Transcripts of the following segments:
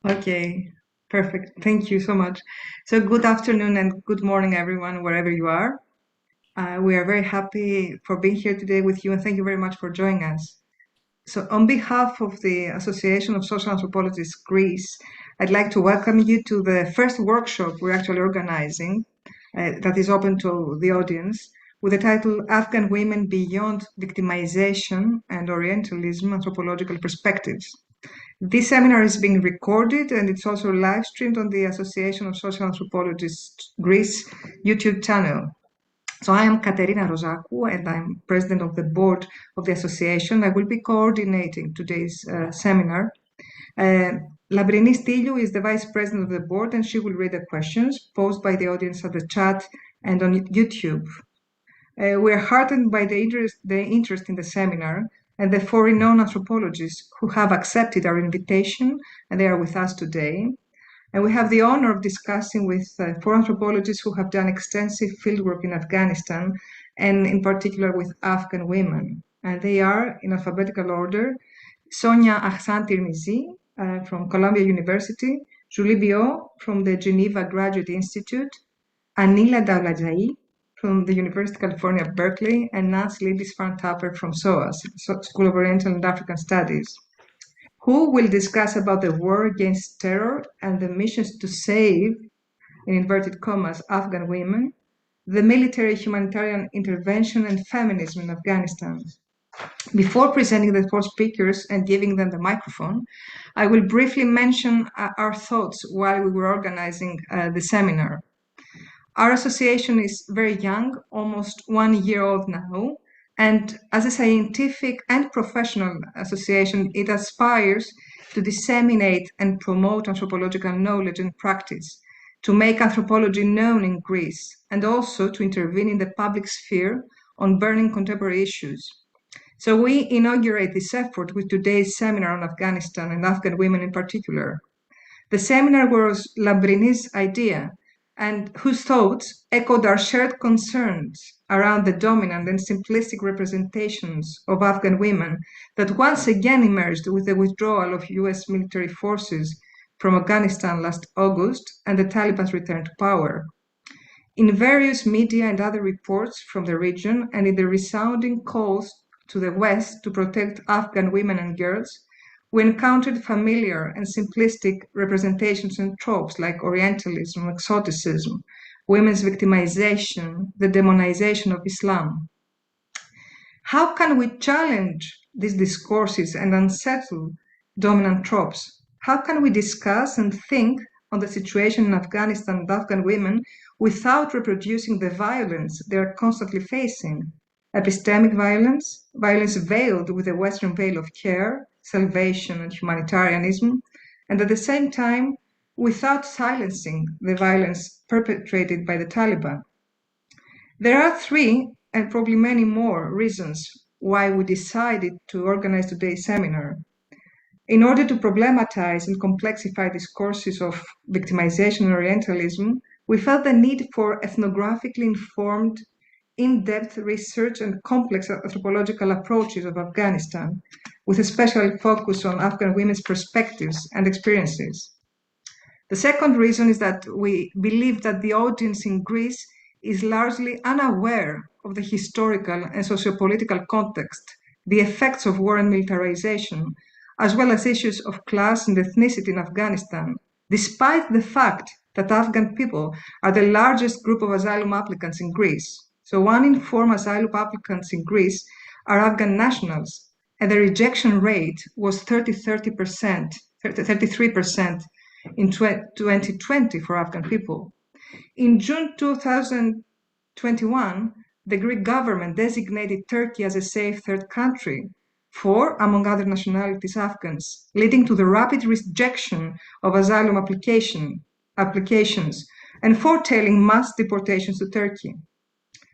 Okay, perfect. Thank you so much. So, good afternoon and good morning, everyone, wherever you are. We are very happy for being here today with you, and thank you very much for joining us. So, on behalf of the Association of Social Anthropologists Greece, I'd like to welcome you to the first workshop we're actually organizing that is open to the audience with the title Afghan Women Beyond Victimization and Orientalism Anthropological Perspectives. This seminar is being recorded and it's also live streamed on the Association of Social Anthropologists Greece YouTube channel. So I am Katerina Rozakou and I'm president of the board of the association. I will be coordinating today's seminar. Labrini Stiliou is the vice president of the board and she will read the questions posed by the audience at the chat and on YouTube. We are heartened by the interest in the seminar and the four renowned anthropologists who have accepted our invitation, and they are with us today. And we have the honor of discussing with four anthropologists who have done extensive fieldwork in Afghanistan, and in particular with Afghan women. And they are, in alphabetical order, Sonia Ahsan-Tirmizi from Columbia University, Julie Billaud from the Geneva Graduate Institute, Anila Daulatzai from the University of California, Berkeley, and Lindisfarne from SOAS, School of Oriental and African Studies, who will discuss about the war against terror and the missions to save, in inverted commas, Afghan women, the military-humanitarian intervention and feminism in Afghanistan. Before presenting the four speakers and giving them the microphone, I will briefly mention our thoughts while we were organizing the seminar. Our association is very young, almost 1 year old now, and as a scientific and professional association, it aspires to disseminate and promote anthropological knowledge and practice, to make anthropology known in Greece, and also to intervene in the public sphere on burning contemporary issues. So we inaugurate this effort with today's seminar on Afghanistan and Afghan women in particular. The seminar was Labrini's idea, and whose thoughts echoed our shared concerns around the dominant and simplistic representations of Afghan women that once again emerged with the withdrawal of US military forces from Afghanistan last August and the Taliban's return to power. In various media and other reports from the region, and in the resounding calls to the West to protect Afghan women and girls, we encountered familiar and simplistic representations and tropes like Orientalism, exoticism, women's victimization, the demonization of Islam. How can we challenge these discourses and unsettle dominant tropes? How can we discuss and think on the situation in Afghanistan and Afghan women without reproducing the violence they are constantly facing? Epistemic violence, violence veiled with a Western veil of care, salvation, and humanitarianism, and at the same time, without silencing the violence perpetrated by the Taliban. There are three, and probably many more, reasons why we decided to organize today's seminar. In order to problematize and complexify discourses of victimization and Orientalism, we felt the need for ethnographically informed in-depth research and complex anthropological approaches of Afghanistan, with a special focus on Afghan women's perspectives and experiences. The second reason is that we believe that the audience in Greece is largely unaware of the historical and sociopolitical context, the effects of war and militarization, as well as issues of class and ethnicity in Afghanistan, despite the fact that Afghan people are the largest group of asylum applicants in Greece. So 1 in 4 asylum applicants in Greece are Afghan nationals, and the rejection rate was 33% in 2020 for Afghan people. In June 2021, the Greek government designated Turkey as a safe third country for, among other nationalities, Afghans, leading to the rapid rejection of asylum applications and foretelling mass deportations to Turkey.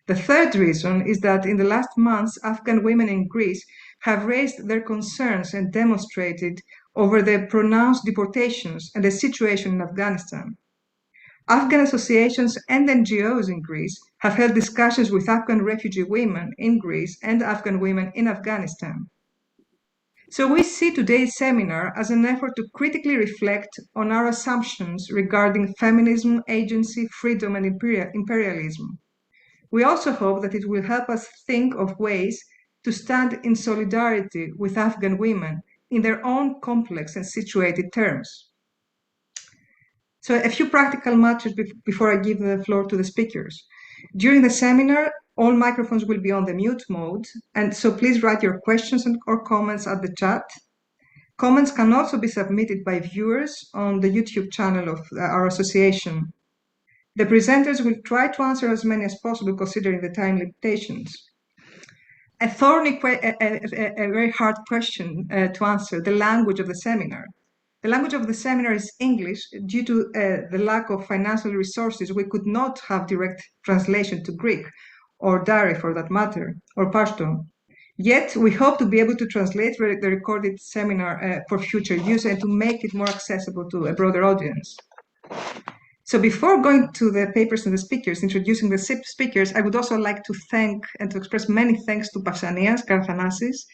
The third reason is that in the last months, Afghan women in Greece have raised their concerns and demonstrated over the pronounced deportations and the situation in Afghanistan. Afghan associations and NGOs in Greece have held discussions with Afghan refugee women in Greece and Afghan women in Afghanistan. So we see today's seminar as an effort to critically reflect on our assumptions regarding feminism, agency, freedom, and imperialism. We also hope that it will help us think of ways to stand in solidarity with Afghan women in their own complex and situated terms. So a few practical matters before I give the floor to the speakers. During the seminar, all microphones will be on the mute mode, and so please write your questions or comments at the chat. Comments can also be submitted by viewers on the YouTube channel of our association. The presenters will try to answer as many as possible considering the time limitations. A very hard question to answer, the language of the seminar. The language of the seminar is English. Due to the lack of financial resources, we could not have direct translation to Greek, or Dari for that matter, or Pashto. Yet, we hope to be able to translate the recorded seminar for future use and to make it more accessible to a broader audience. So before going to the papers and the speakers, introducing the speakers, I would also like to thank and to express many thanks to Pausanias Karthanasis,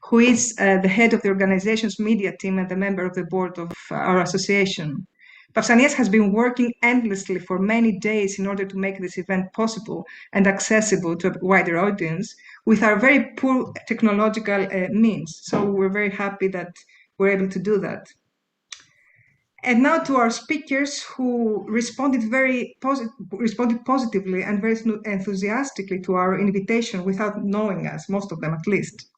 who is the head of the organization's media team and the member of the board of our association. Pausanias has been working endlessly for many days in order to make this event possible and accessible to a wider audience with our very poor technological means. So we're very happy that we're able to do that. And now to our speakers who responded positively and very enthusiastically to our invitation without knowing us, most of them at least.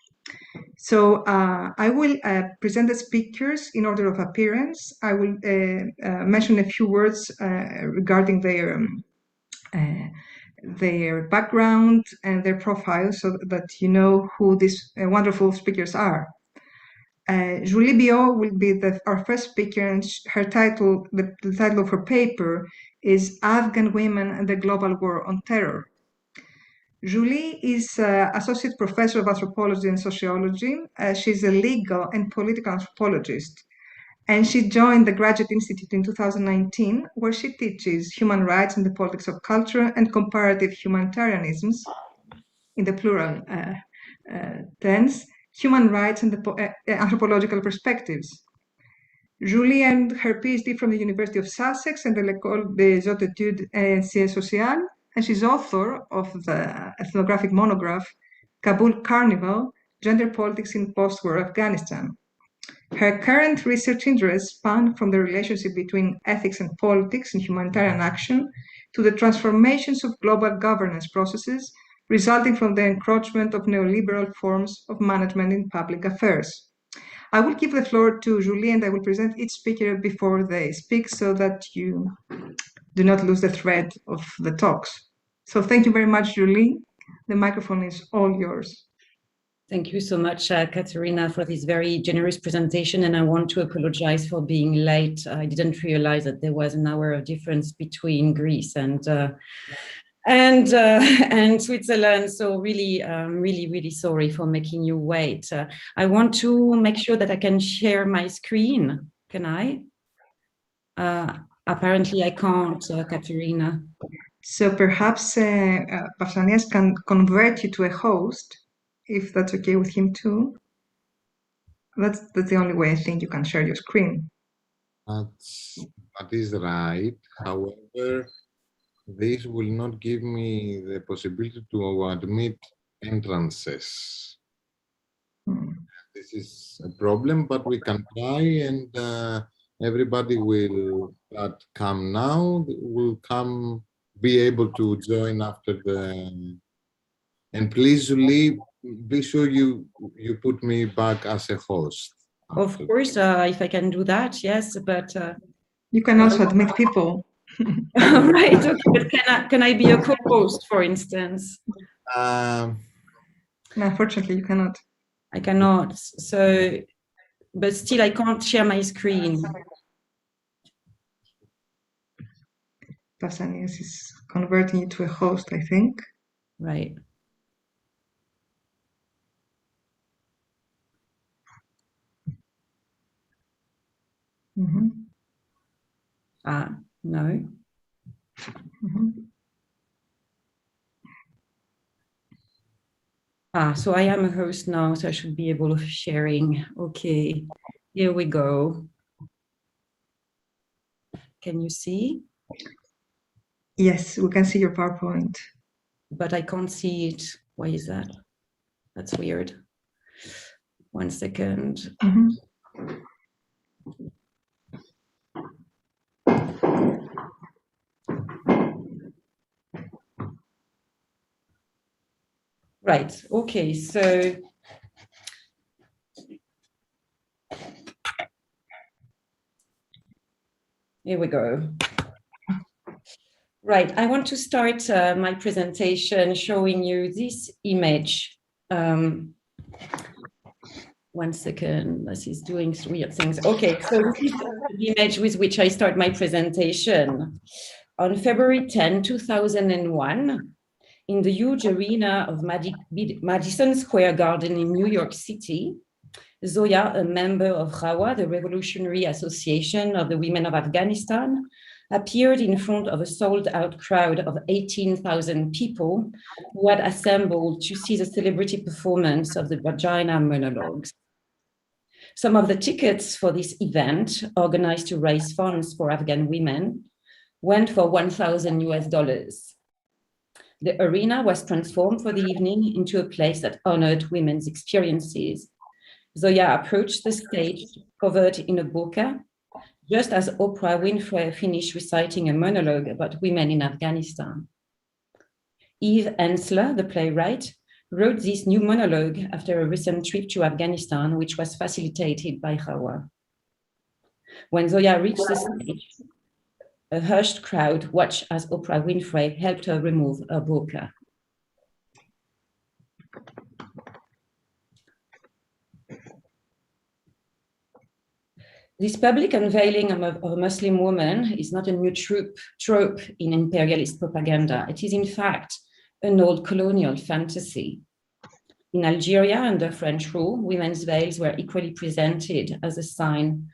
So I will present the speakers in order of appearance. I will mention a few words regarding their background and their profile so that you know who these wonderful speakers are. Julie Billaud will be our first speaker, and her title, the title of her paper is Afghan Women and the Global War on Terror. Julie is Associate Professor of Anthropology and Sociology. She's a legal and political anthropologist, and she joined the Graduate Institute in 2019, where she teaches human rights and the politics of culture and comparative humanitarianisms, in the plural tense, human rights and the anthropological perspectives. Julie earned her PhD from the University of Sussex and the L'École des Hautes Études en Sciences Sociales, and she's author of the ethnographic monograph Kabul Carnival, Gender Politics in Post-War Afghanistan. Her current research interests span from the relationship between ethics and politics in humanitarian action to the transformations of global governance processes resulting from the encroachment of neoliberal forms of management in public affairs. I will give the floor to Julie and I will present each speaker before they speak so that you do not lose the thread of the talks. So thank you very much, Julie. The microphone is all yours. Thank you so much, Katerina, for this very generous presentation. And I want to apologize for being late. I didn't realize that there was an hour of difference between Greece and Switzerland. So really, really sorry for making you wait. I want to make sure that I can share my screen. Can I? Apparently I can't, Katerina. So perhaps Pausanias can convert you to a host, if that's okay with him too. That's the only way I think you can share your screen. That is right. However, this will not give me the possibility to admit entrances. This is a problem, but we can try, and everybody that come now will be able to join after the. And please, Julie, be sure you put me back as a host. Of course, if I can do that, yes, but you can also admit people. Right. Okay. But can I be a co-host, for instance? No, unfortunately, you cannot. I cannot. So, but still, I can't share my screen. Pausanias is converting you to a host, I think. Right. Mm-hmm. No. Mm-hmm. So I am a host now, so I should be able of sharing. Okay, here we go. Can you see? Yes, we can see your PowerPoint. But I can't see it. Why is that? That's weird. 1 second. Mm-hmm. Right, okay, so here we go. Right, I want to start my presentation showing you this image. 1 second, this is doing weird things. Okay, so this is the image with which I start my presentation. On February 10, 2001, in the huge arena of Madison Square Garden in New York City, Zoya, a member of RAWA, the Revolutionary Association of the Women of Afghanistan, appeared in front of a sold-out crowd of 18,000 people who had assembled to see the celebrity performance of the vagina monologues. Some of the tickets for this event, organized to raise funds for Afghan women, went for $1,000. The arena was transformed for the evening into a place that honored women's experiences. Zoya approached the stage covered in a burqa, just as Oprah Winfrey finished reciting a monologue about women in Afghanistan. Eve Ensler, the playwright, wrote this new monologue after a recent trip to Afghanistan, which was facilitated by RAWA. When Zoya reached the stage, a hushed crowd watched as Oprah Winfrey helped her remove her burqa. This public unveiling of a Muslim woman is not a new trope in imperialist propaganda. It is, in fact, an old colonial fantasy. In Algeria, under French rule, women's veils were equally presented as a sign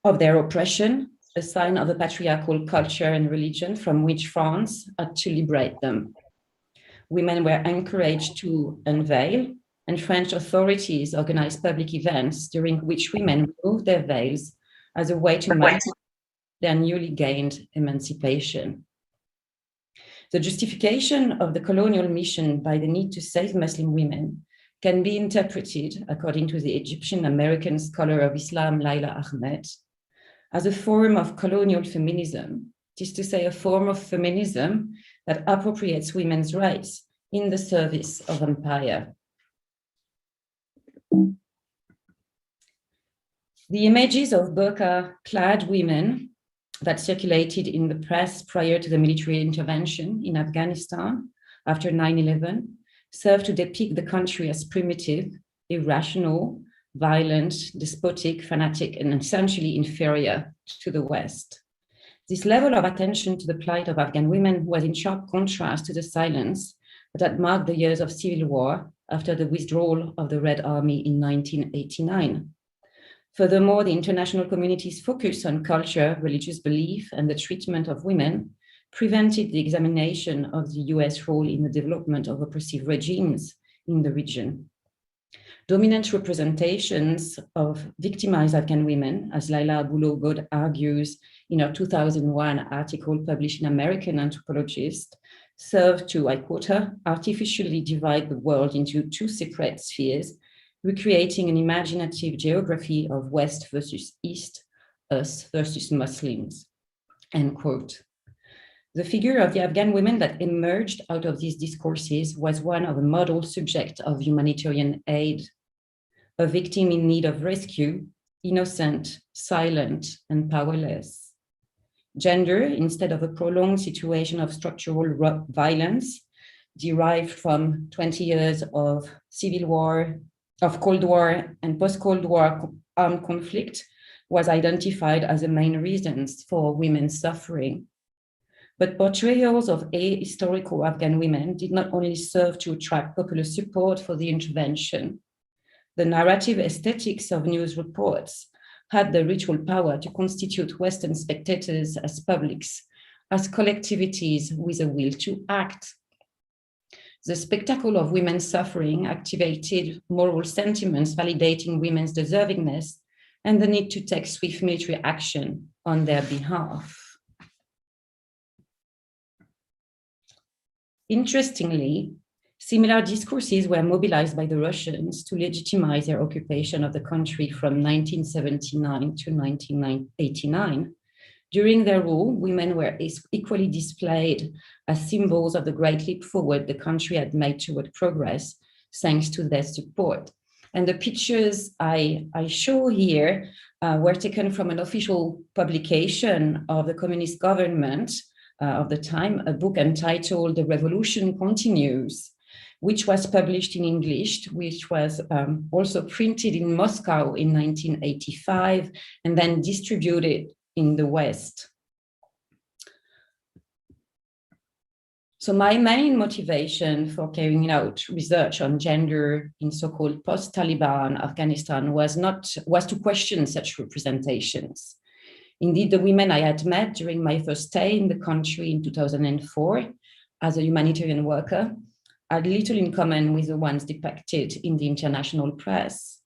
of their oppression, a sign of a patriarchal culture and religion from which France had to liberate them. Women were encouraged to unveil, and French authorities organized public events during which women removed their veils as a way to mark their newly gained emancipation. The justification of the colonial mission by the need to save Muslim women can be interpreted, according to the Egyptian-American scholar of Islam, Laila Ahmed, as a form of colonial feminism. It is to say, a form of feminism that appropriates women's rights in the service of empire. The images of burqa-clad women that circulated in the press prior to the military intervention in Afghanistan after 9/11 serve to depict the country as primitive, irrational, violent, despotic, fanatic, and essentially inferior to the West. This level of attention to the plight of Afghan women was in sharp contrast to the silence that had marked the years of civil war after the withdrawal of the Red Army in 1989. Furthermore, the international community's focus on culture, religious belief, and the treatment of women prevented the examination of the US role in the development of oppressive regimes in the region. Dominant representations of victimized Afghan women, as Laila Billaud argues in her 2001 article published in American Anthropologist, serve to, I quote her, artificially divide the world into two separate spheres, recreating an imaginative geography of West versus East, us versus Muslims, end quote. The figure of the Afghan women that emerged out of these discourses was one of a model subject of humanitarian aid, a victim in need of rescue, innocent, silent, and powerless. Gender, instead of a prolonged situation of structural violence derived from 20 years of civil war, of Cold War and post-Cold War armed conflict, was identified as the main reasons for women's suffering. But portrayals of ahistorical Afghan women did not only serve to attract popular support for the intervention. The narrative aesthetics of news reports had the ritual power to constitute Western spectators as publics, as collectivities with a will to act. The spectacle of women's suffering activated moral sentiments validating women's deservingness and the need to take swift military action on their behalf. Interestingly, similar discourses were mobilized by the Russians to legitimize their occupation of the country from 1979 to 1989. During their rule, women were equally displayed as symbols of the great leap forward the country had made toward progress, thanks to their support. And the pictures I show here were taken from an official publication of the communist government of the time, a book entitled The Revolution Continues, which was published in English, which was also printed in Moscow in 1985, and then distributed in the West. So my main motivation for carrying out research on gender in so-called post-Taliban Afghanistan was to question such representations. Indeed, the women I had met during my first stay in the country in 2004 as a humanitarian worker had little in common with the ones depicted in the international press.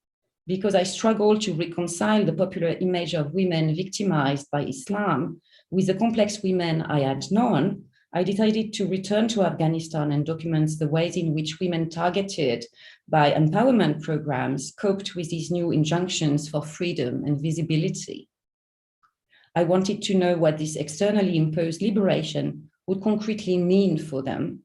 Because I struggled to reconcile the popular image of women victimized by Islam with the complex women I had known, I decided to return to Afghanistan and document the ways in which women targeted by empowerment programs coped with these new injunctions for freedom and visibility. I wanted to know what this externally imposed liberation would concretely mean for them.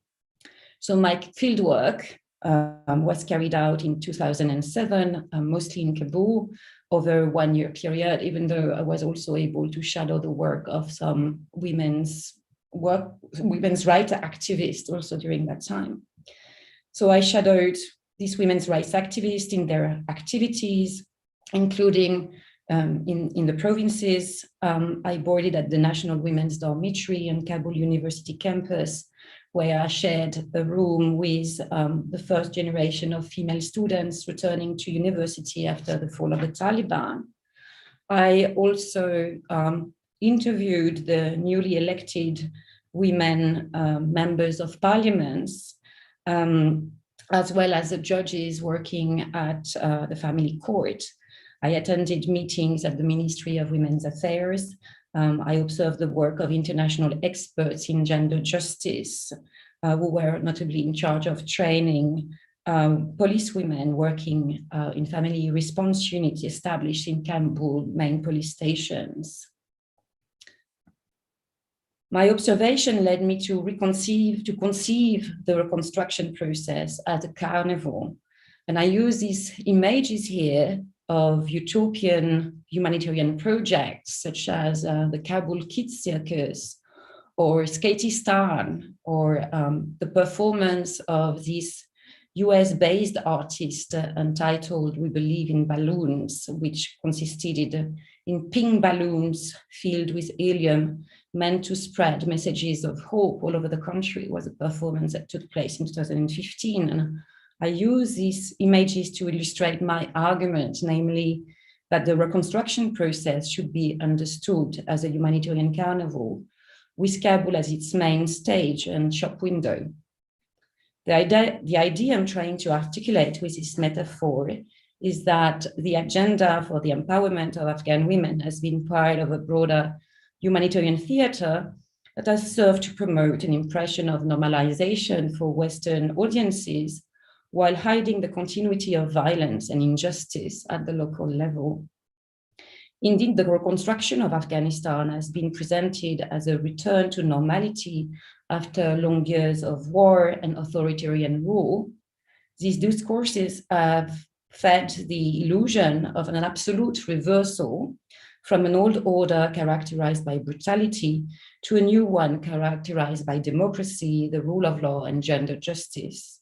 So my fieldwork was carried out in 2007, mostly in Kabul, over a one-year period, even though I was also able to shadow the work of some women's rights activists also during that time. So I shadowed these women's rights activists in their activities, including in the provinces. I boarded at the National Women's Dormitory on Kabul University campus, where I shared a room with the first generation of female students returning to university after the fall of the Taliban. I also interviewed the newly elected women members of parliaments, as well as the judges working at the family court. I attended meetings at the Ministry of Women's Affairs. I observed the work of international experts in gender justice, who were notably in charge of training policewomen working in family response units established in Kabul main police stations. My observation led me to conceive the reconstruction process as a carnival. And I use these images here of utopian humanitarian projects such as the Kabul Kids Circus or Skateistan, or the performance of this US-based artist entitled We Believe in Balloons, which consisted in pink balloons filled with helium meant to spread messages of hope all over the country. It was a performance that took place in 2015. And I use these images to illustrate my argument, namely that the reconstruction process should be understood as a humanitarian carnival, with Kabul as its main stage and shop window. The idea I'm trying to articulate with this metaphor is that the agenda for the empowerment of Afghan women has been part of a broader humanitarian theater that has served to promote an impression of normalization for Western audiences, while hiding the continuity of violence and injustice at the local level. Indeed, the reconstruction of Afghanistan has been presented as a return to normality after long years of war and authoritarian rule. These discourses have fed the illusion of an absolute reversal from an old order characterized by brutality to a new one characterized by democracy, the rule of law, and gender justice.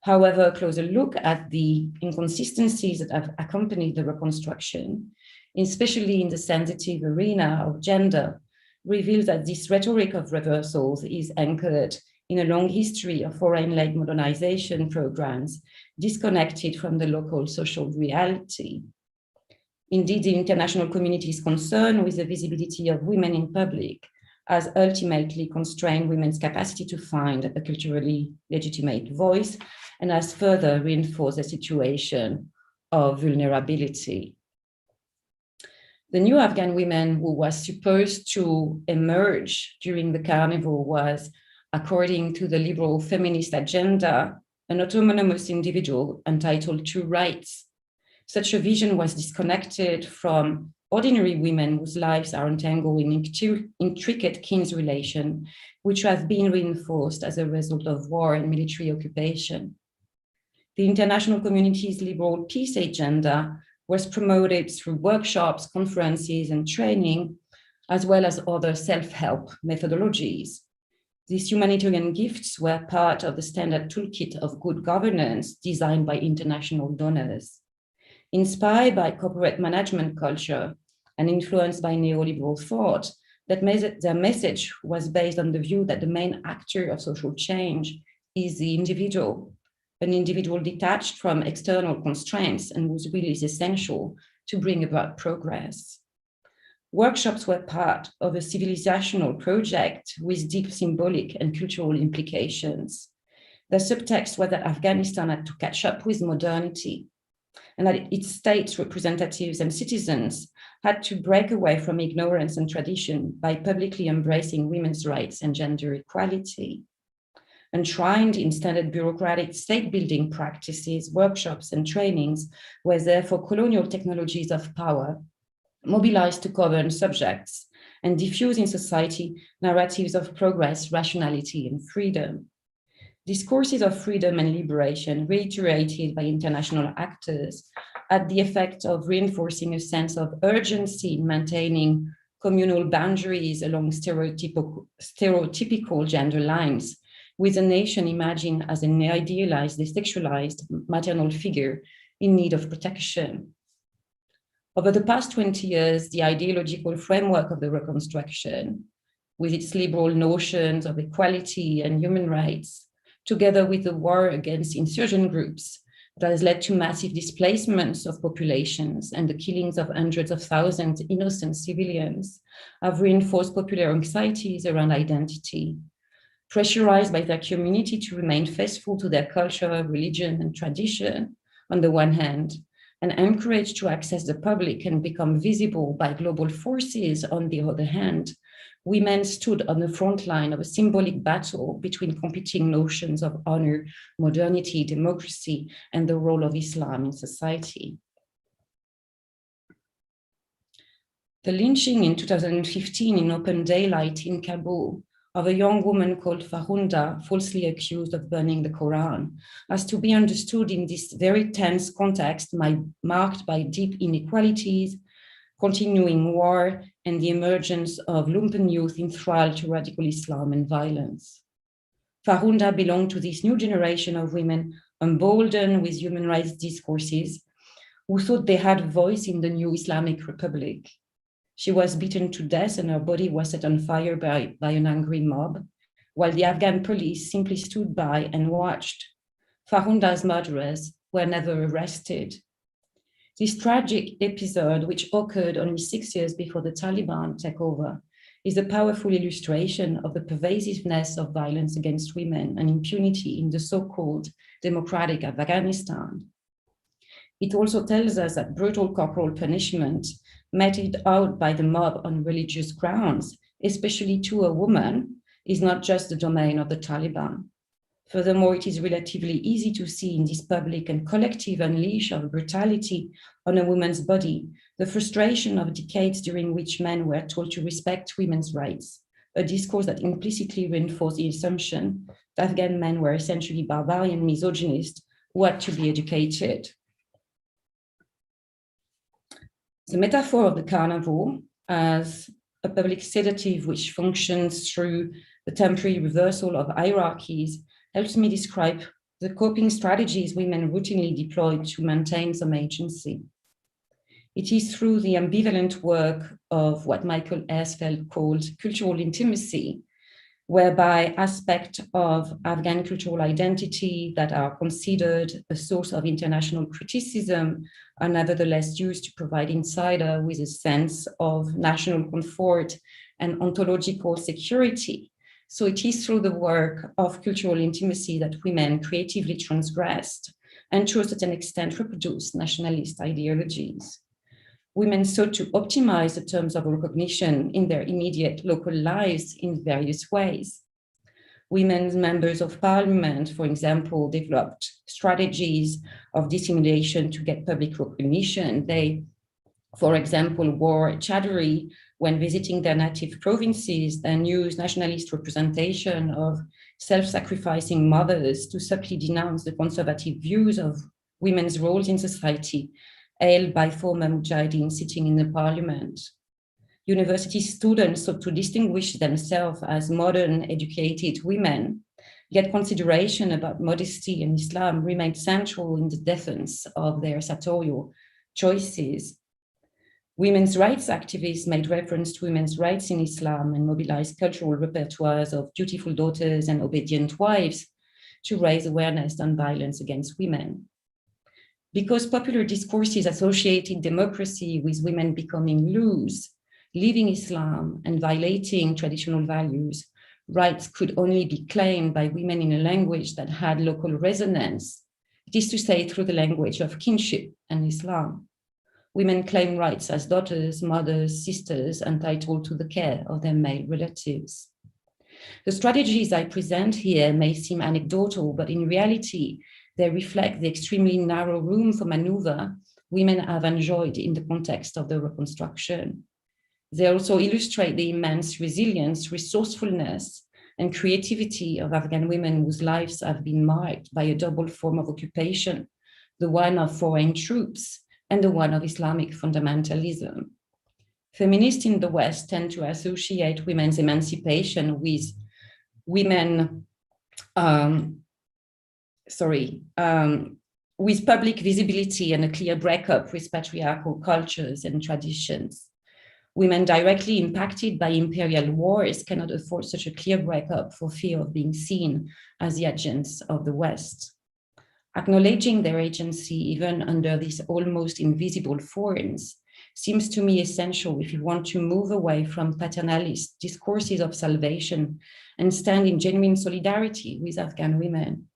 However, a closer look at the inconsistencies that have accompanied the reconstruction, especially in the sensitive arena of gender, reveals that this rhetoric of reversals is anchored in a long history of foreign-led modernization programs disconnected from the local social reality. Indeed, the international community is concerned with the visibility of women in public has ultimately constrained women's capacity to find a culturally legitimate voice and has further reinforced a situation of vulnerability. The new Afghan women who was supposed to emerge during the carnival was, according to the liberal feminist agenda, an autonomous individual entitled to rights. Such a vision was disconnected from ordinary women whose lives are entangled in intricate kin's relations, which have been reinforced as a result of war and military occupation. The international community's liberal peace agenda was promoted through workshops, conferences, and training, as well as other self-help methodologies. These humanitarian gifts were part of the standard toolkit of good governance designed by international donors. Inspired by corporate management culture and influenced by neoliberal thought, their message was based on the view that the main actor of social change is the individual, an individual detached from external constraints and whose will is essential to bring about progress. Workshops were part of a civilizational project with deep symbolic and cultural implications. The subtext was that Afghanistan had to catch up with modernity, and that its states, representatives, and citizens had to break away from ignorance and tradition by publicly embracing women's rights and gender equality. Enshrined in standard bureaucratic state-building practices, workshops, and trainings were therefore colonial technologies of power, mobilized to govern subjects and diffuse in society narratives of progress, rationality, and freedom. Discourses of freedom and liberation, reiterated by international actors, had the effect of reinforcing a sense of urgency in maintaining communal boundaries along stereotypical gender lines, with a nation imagined as an idealized, desexualized maternal figure in need of protection. Over the past 20 years, the ideological framework of the reconstruction, with its liberal notions of equality and human rights, together with the war against insurgent groups, that has led to massive displacements of populations and the killings of hundreds of thousands of innocent civilians, have reinforced popular anxieties around identity. Pressurized by their community to remain faithful to their culture, religion, and tradition, on the one hand, and encouraged to access the public and become visible by global forces, on the other hand, women stood on the front line of a symbolic battle between competing notions of honor, modernity, democracy, and the role of Islam in society. The lynching in 2015 in open daylight in Kabul of a young woman called Farhunda, falsely accused of burning the Quran, has to be understood in this very tense context marked by deep inequalities, continuing war, and the emergence of lumpen youth enthralled to radical Islam and violence. Farhunda belonged to this new generation of women emboldened with human rights discourses who thought they had a voice in the new Islamic Republic. She was beaten to death and her body was set on fire by an angry mob, while the Afghan police simply stood by and watched. Farhunda's murderers were never arrested. This tragic episode, which occurred only 6 years before the Taliban takeover, is a powerful illustration of the pervasiveness of violence against women and impunity in the so-called democratic Afghanistan. It also tells us that brutal corporal punishment meted out by the mob on religious grounds, especially to a woman, is not just the domain of the Taliban. Furthermore, it is relatively easy to see in this public and collective unleash of brutality on a woman's body the frustration of decades during which men were told to respect women's rights, a discourse that implicitly reinforced the assumption that Afghan men were essentially barbarian misogynists who had to be educated. The metaphor of the carnival as a public sedative which functions through the temporary reversal of hierarchies helps me describe the coping strategies women routinely deploy to maintain some agency. It is through the ambivalent work of what Michael Herzfeld called cultural intimacy whereby aspects of Afghan cultural identity that are considered a source of international criticism are nevertheless used to provide insider with a sense of national comfort and ontological security. So it is through the work of cultural intimacy that women creatively transgressed and to a certain extent reproduced nationalist ideologies. Women sought to optimize the terms of recognition in their immediate local lives in various ways. Women members of parliament, for example, developed strategies of dissimulation to get public recognition. They, for example, wore chadri when visiting their native provinces and used nationalist representation of self-sacrificing mothers to subtly denounce the conservative views of women's roles in society held by former mujahideen sitting in the parliament. University students sought to distinguish themselves as modern educated women, yet consideration about modesty in Islam remained central in the defense of their sartorial choices. Women's rights activists made reference to women's rights in Islam and mobilized cultural repertoires of dutiful daughters and obedient wives to raise awareness on violence against women. Because popular discourses associated democracy with women becoming loose, leaving Islam and violating traditional values, rights could only be claimed by women in a language that had local resonance. It is to say, through the language of kinship and Islam. Women claim rights as daughters, mothers, sisters, entitled to the care of their male relatives. The strategies I present here may seem anecdotal, but in reality, they reflect the extremely narrow room for maneuver women have enjoyed in the context of the reconstruction. They also illustrate the immense resilience, resourcefulness, and creativity of Afghan women whose lives have been marked by a double form of occupation, the one of foreign troops and the one of Islamic fundamentalism. Feminists in the West tend to associate women's emancipation with with public visibility and a clear breakup with patriarchal cultures and traditions. Women directly impacted by imperial wars cannot afford such a clear breakup for fear of being seen as the agents of the West. Acknowledging their agency, even under these almost invisible forms, seems to me essential if you want to move away from paternalist discourses of salvation and stand in genuine solidarity with Afghan women.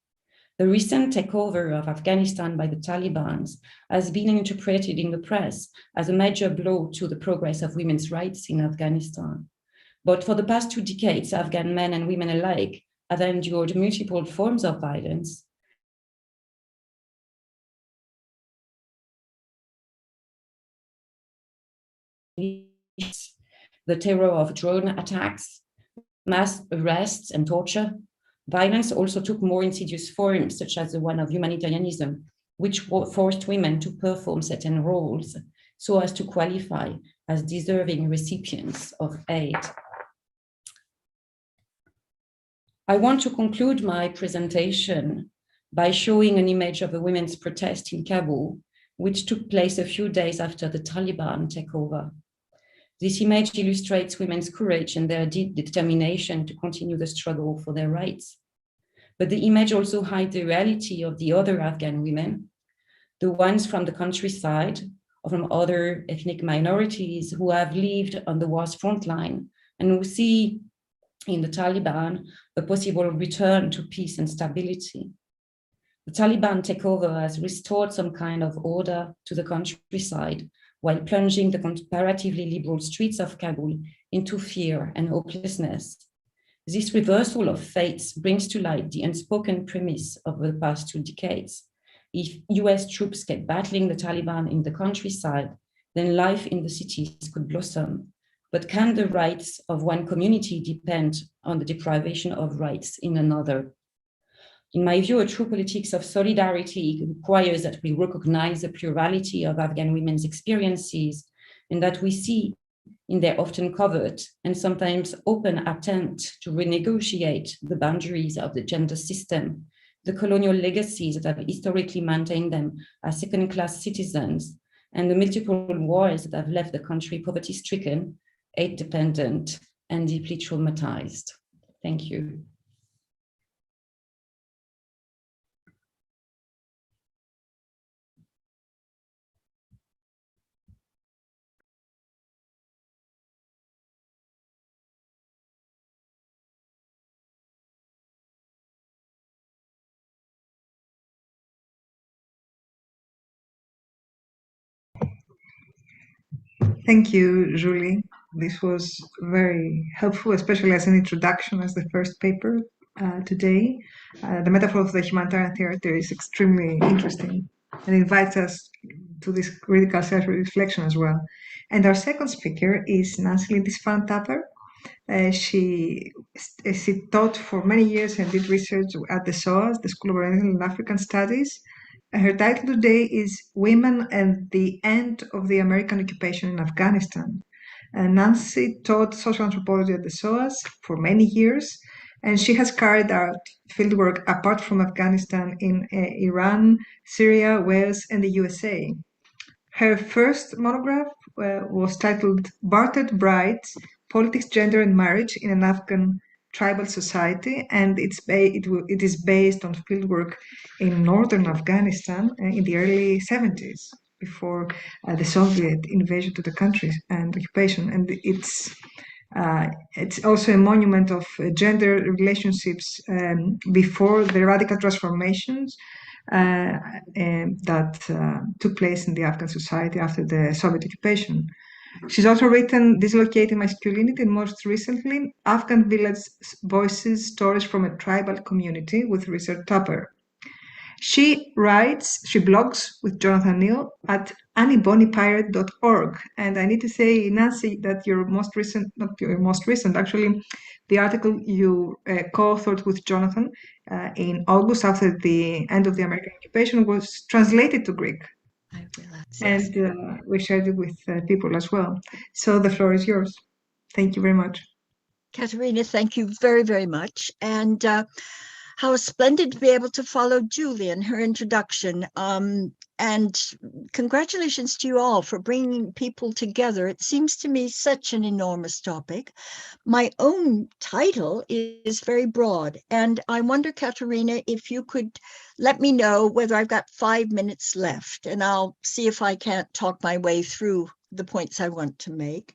The recent takeover of Afghanistan by the Taliban has been interpreted in the press as a major blow to the progress of women's rights in Afghanistan. But for the past 2 decades, Afghan men and women alike have endured multiple forms of violence. The terror of drone attacks, mass arrests and torture. Violence also took more insidious forms, such as the one of humanitarianism, which forced women to perform certain roles so as to qualify as deserving recipients of aid. I want to conclude my presentation by showing an image of a women's protest in Kabul, which took place a few days after the Taliban takeover. This image illustrates women's courage and their determination to continue the struggle for their rights. But the image also hides the reality of the other Afghan women, the ones from the countryside or from other ethnic minorities who have lived on the war's front line and who see in the Taliban a possible return to peace and stability. The Taliban takeover has restored some kind of order to the countryside, while plunging the comparatively liberal streets of Kabul into fear and hopelessness. This reversal of fates brings to light the unspoken premise of the past 2 decades. If US troops kept battling the Taliban in the countryside, then life in the cities could blossom. But can the rights of one community depend on the deprivation of rights in another? In my view, a true politics of solidarity requires that we recognize the plurality of Afghan women's experiences and that we see in their often covert and sometimes open attempt to renegotiate the boundaries of the gender system, the colonial legacies that have historically maintained them as second-class citizens, and the multiple wars that have left the country poverty-stricken, aid-dependent, and deeply traumatized. Thank you. Thank you, Julie. This was very helpful, especially as an introduction as the first paper today. The metaphor of the humanitarian theater is extremely interesting and invites us to this critical self-reflection as well. And our second speaker is Nancy Lindisfarne. She taught for many years and did research at the SOAS, the School of Oriental and African Studies. Her title today is Women and the End of the American Occupation in Afghanistan. Nancy taught social anthropology at the SOAS for many years, and she has carried out fieldwork apart from Afghanistan in Iran, Syria, Wales, and the USA. Her first monograph was titled Bartered Brides, Politics, Gender and Marriage in an Afghan Tribal Society, and it is based on fieldwork in northern Afghanistan in the early 70s, before the Soviet invasion to the country and occupation. And it's also a monument of gender relationships before the radical transformations that took place in the Afghan society after the Soviet occupation. She's also written Dislocating Masculinity and most recently Afghan Village Voices, Stories from a Tribal Community with Richard Tupper. She blogs with Jonathan Neal at annybonnipirate.org. And I need to say, Nancy, that actually, the article you co-authored with Jonathan in August after the end of the American occupation was translated to Greek. I realize. And we shared it with people as well. So the floor is yours. Thank you very much. Katerina, thank you very, very much. And how splendid to be able to follow Julie in her introduction. And congratulations to you all for bringing people together. It seems to me such an enormous topic. My own title is very broad. And I wonder, Katerina, if you could let me know whether I've got 5 minutes left, and I'll see if I can't talk my way through the points I want to make.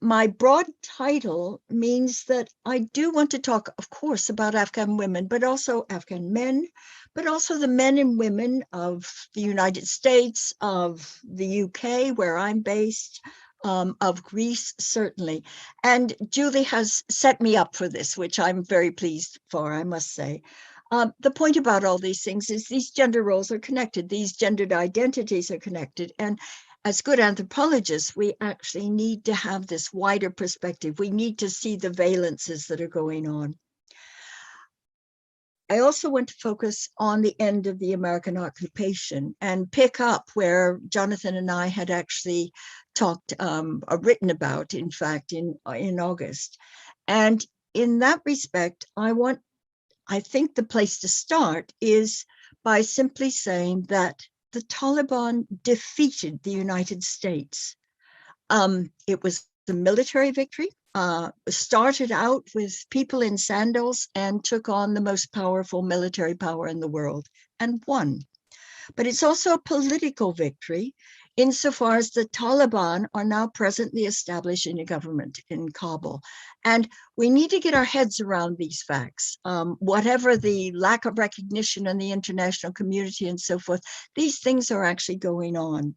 My broad title means that I do want to talk, of course, about Afghan women, but also Afghan men, but also the men and women of the United States, of the UK, where I'm based, of Greece, certainly. And Julie has set me up for this, which I'm very pleased for, I must say. The point about all these things is these gender roles are connected. These gendered identities are connected. And as good anthropologists, we actually need to have this wider perspective. We need to see the valences that are going on. I also want to focus on the end of the American occupation and pick up where Jonathan and I had actually talked, written about, in fact, in August. And in that respect, I think the place to start is by simply saying that the Taliban defeated the United States. It was a military victory, started out with people in sandals and took on the most powerful military power in the world and won. But it's also a political victory insofar as the Taliban are now presently established in a government in Kabul. And we need to get our heads around these facts. Whatever the lack of recognition in the international community and so forth, these things are actually going on.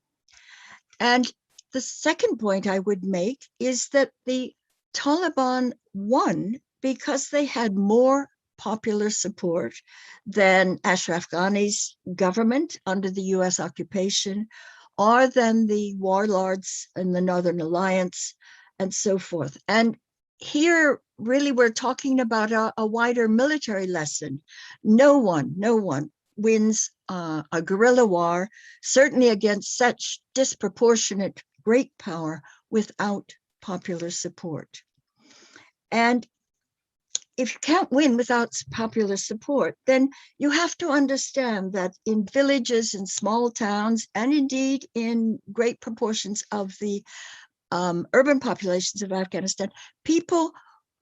And the second point I would make is that the Taliban won because they had more popular support than Ashraf Ghani's government under the US occupation, or than the warlords in the Northern Alliance, and so forth. And here, really, we're talking about a wider military lesson. No one wins a guerrilla war, certainly against such disproportionate great power, without popular support. And if you can't win without popular support, then you have to understand that in villages and small towns, and indeed in great proportions of the urban populations of Afghanistan, people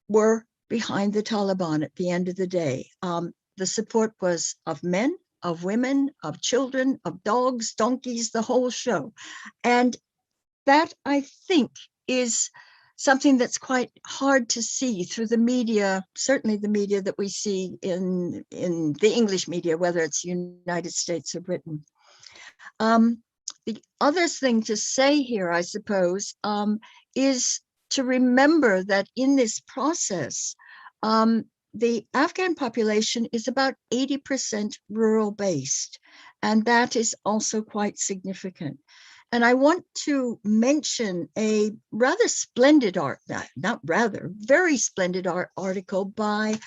were behind the Taliban at the end of the day. The support was of men, of women, of children, of dogs, donkeys, the whole show. And that, I think, is something that's quite hard to see through the media, certainly the media that we see in the English media, whether it's United States or Britain. The other thing to say here, I suppose, is to remember that in this process, the Afghan population is about 80% rural based, and that is also quite significant. And I want to mention a rather splendid very splendid article by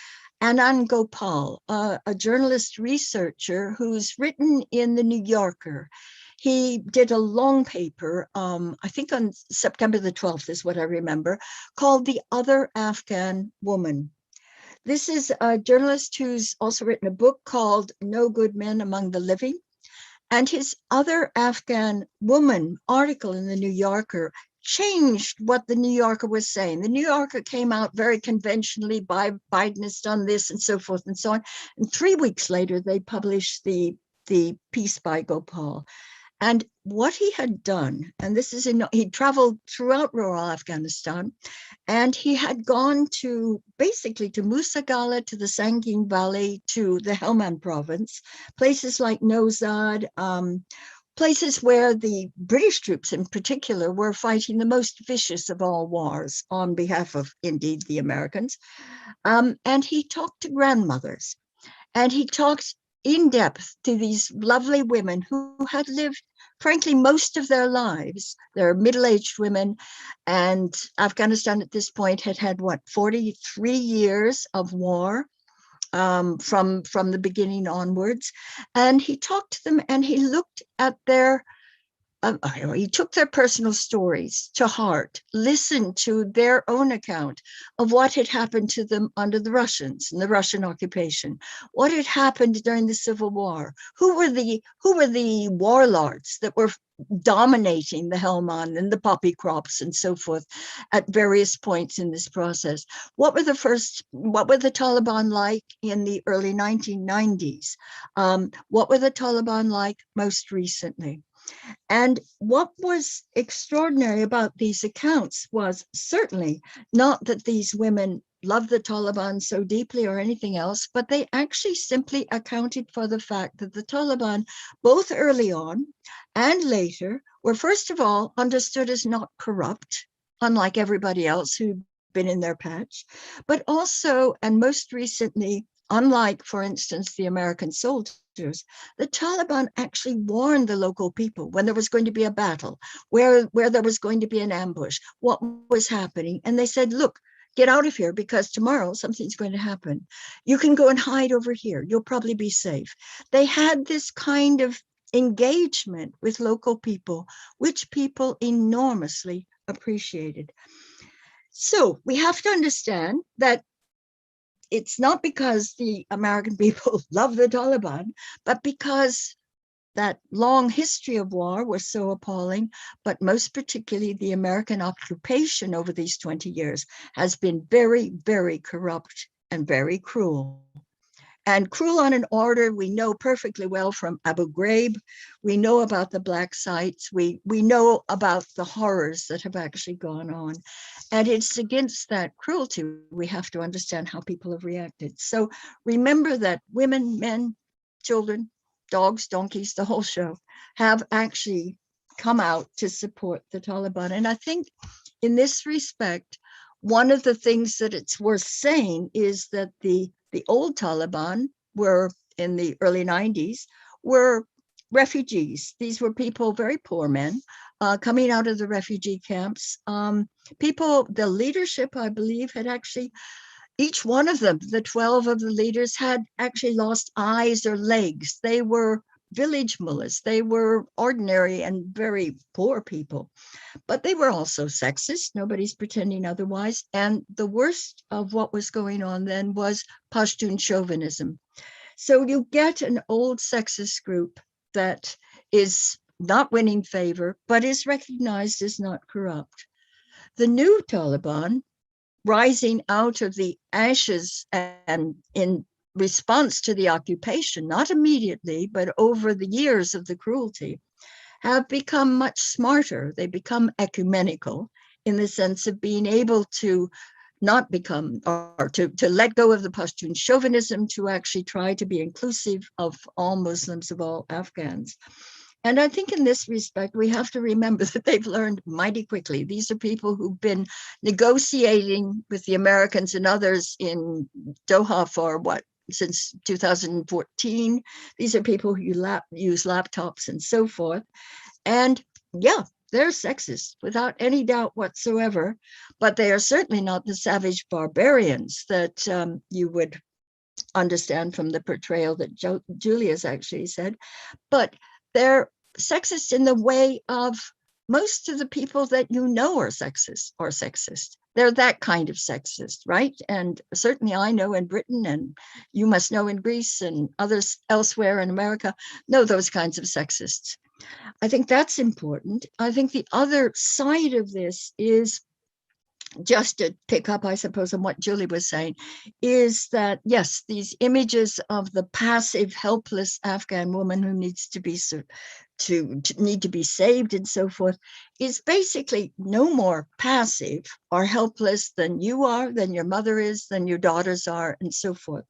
Anand Gopal, a journalist researcher who's written in the New Yorker. He did a long paper, I think on September the 12th is what I remember, called The Other Afghan Woman. This is a journalist who's also written a book called No Good Men Among the Living. And his Other Afghan Woman article in the New Yorker changed what the New Yorker was saying. The New Yorker came out very conventionally, Biden has done this and so forth and so on. And 3 weeks later, they published the piece by Gopal. And what he had done, and this is he traveled throughout rural Afghanistan, and he had gone to basically to Musa Gala, to the Sangin Valley, to the Helmand province, places like Nozad, places where the British troops in particular were fighting the most vicious of all wars on behalf of, indeed, the Americans. And he talked to grandmothers, and he talked in depth to these lovely women who had lived, frankly, most of their lives. They're middle-aged women, and Afghanistan at this point had had, 43 years of war from the beginning onwards. And he talked to them, and he looked at he took their personal stories to heart, listened to their own account of what had happened to them under the Russians and the Russian occupation, what had happened during the Civil War, who were the warlords that were dominating the Helmand and the poppy crops and so forth at various points in this process. What were the Taliban like in the early 1990s? What were the Taliban like most recently? And what was extraordinary about these accounts was certainly not that these women loved the Taliban so deeply or anything else, but they actually simply accounted for the fact that the Taliban, both early on and later, were first of all understood as not corrupt, unlike everybody else who'd been in their patch, but also, and most recently, unlike, for instance, the American soldiers, the Taliban actually warned the local people when there was going to be a battle, where there was going to be an ambush, what was happening. And they said, look, get out of here because tomorrow something's going to happen. You can go and hide over here. You'll probably be safe. They had this kind of engagement with local people, which people enormously appreciated. So we have to understand that it's not because the American people love the Taliban, but because that long history of war was so appalling, but most particularly the American occupation over these 20 years has been very, very corrupt and very cruel. And cruel on an order we know perfectly well from Abu Ghraib. We know about the black sites. We know about the horrors that have actually gone on. And it's against that cruelty we have to understand how people have reacted. So remember that women, men, children, dogs, donkeys, the whole show, have actually come out to support the Taliban. And I think in this respect, one of the things that it's worth saying is that the old Taliban were, in the early 90s, were refugees. These were people, very poor men, coming out of the refugee camps. The leadership, I believe, had actually, each one of them, the 12 of the leaders, had actually lost eyes or legs. They were village mullahs. They were ordinary and very poor people, but they were also sexist. Nobody's pretending otherwise. And the worst of what was going on then was Pashtun chauvinism. So you get an old sexist group that is not winning favor, but is recognized as not corrupt. The new Taliban rising out of the ashes and in response to the occupation, not immediately, but over the years of the cruelty, have become much smarter. They become ecumenical in the sense of being able to not become, or to let go of the Pashtun chauvinism, to actually try to be inclusive of all Muslims, of all Afghans. And I think in this respect, we have to remember that they've learned mighty quickly. These are people who've been negotiating with the Americans and others in Doha for since 2014. These are people who use laptops and so forth. And yeah, they're sexist without any doubt whatsoever, but they are certainly not the savage barbarians that you would understand from the portrayal that Julia's actually said. But they're sexist in the way of most of the people that you know are sexist. They're that kind of sexist, right? And certainly I know in Britain, and you must know in Greece and others elsewhere in America, know those kinds of sexists. I think that's important. I think the other side of this is, just to pick up, I suppose, on what Julie was saying, is that, yes, these images of the passive, helpless Afghan woman who needs to be need to be saved and so forth, is basically no more passive or helpless than you are, than your mother is, than your daughters are, and so forth.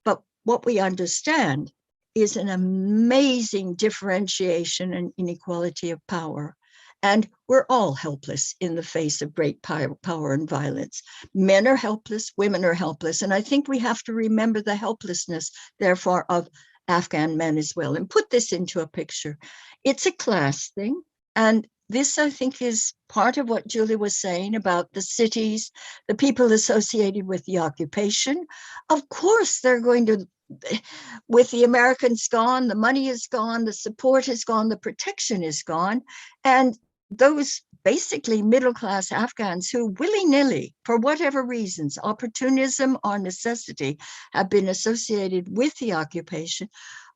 But what we understand is an amazing differentiation and inequality of power. And we're all helpless in the face of great power and violence. Men are helpless, women are helpless. And I think we have to remember the helplessness, therefore, of Afghan men as well, and put this into a picture. It's a class thing. And this, I think, is part of what Julie was saying about the cities, the people associated with the occupation. Of course, they're going to, with the Americans gone, the money is gone, the support is gone, the protection is gone. And those basically middle-class Afghans who willy-nilly, for whatever reasons, opportunism or necessity, have been associated with the occupation,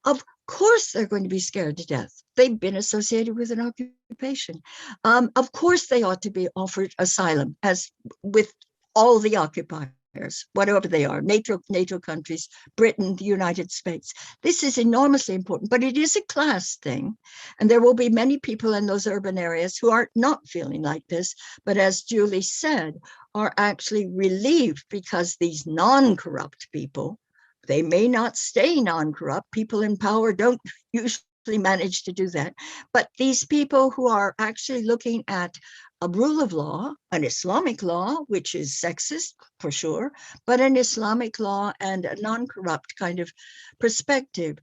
of course they're going to be scared to death. They've been associated with an occupation. Of course they ought to be offered asylum, as with all the occupiers, whatever they are, NATO countries, Britain, the United States. This is enormously important, but it is a class thing. And there will be many people in those urban areas who are not feeling like this, but as Julie said, are actually relieved because these non-corrupt people, they may not stay non-corrupt. People in power don't usually manage to do that. But these people who are actually looking at a rule of law, an Islamic law, which is sexist for sure, but an Islamic law and a non-corrupt kind of perspective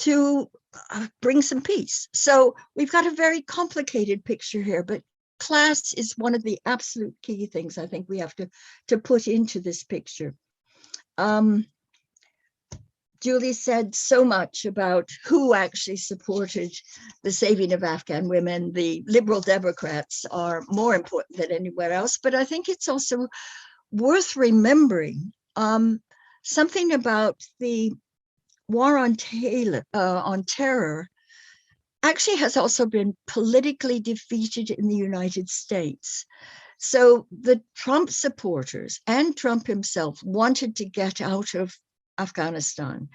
to bring some peace. So we've got a very complicated picture here, but class is one of the absolute key things I think we have to put into this picture. Julie said so much about who actually supported the saving of Afghan women. The Liberal Democrats are more important than anywhere else, but I think it's also worth remembering something about the war on terror actually has also been politically defeated in the United States. So the Trump supporters and Trump himself wanted to get out of Afghanistan.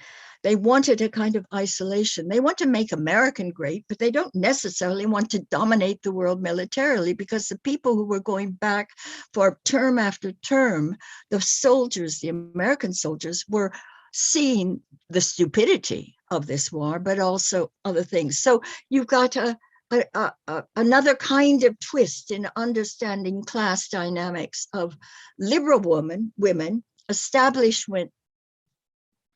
They wanted a kind of isolation. They want to make America great, but they don't necessarily want to dominate the world militarily, because the people who were going back for term after term, the soldiers, the American soldiers, were seeing the stupidity of this war, but also other things. So you've got another kind of twist in understanding class dynamics of liberal women, establishment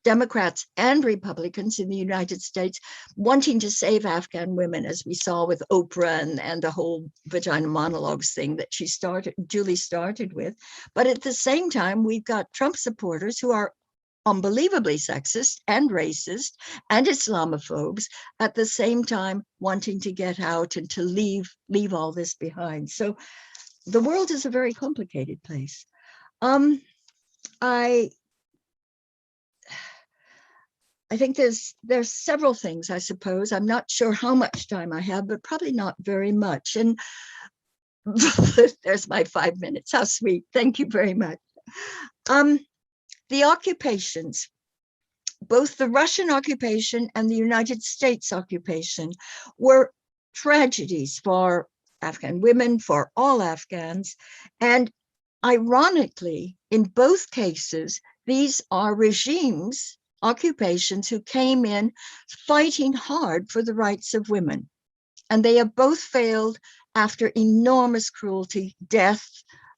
Democrats and Republicans in the United States wanting to save Afghan women, as we saw with Oprah and the whole vagina monologues thing that Julie started with. But at the same time, we've got Trump supporters who are unbelievably sexist and racist and Islamophobes, at the same time wanting to get out and to leave all this behind. So the world is a very complicated place. I think there's several things, I suppose. I'm not sure how much time I have, but probably not very much. And There's my 5 minutes. How sweet. Thank you very much. The occupations, both the Russian occupation and the United States occupation, were tragedies for Afghan women, for all Afghans. And ironically, in both cases, these are regimes, occupations who came in fighting hard for the rights of women. And they have both failed after enormous cruelty, death,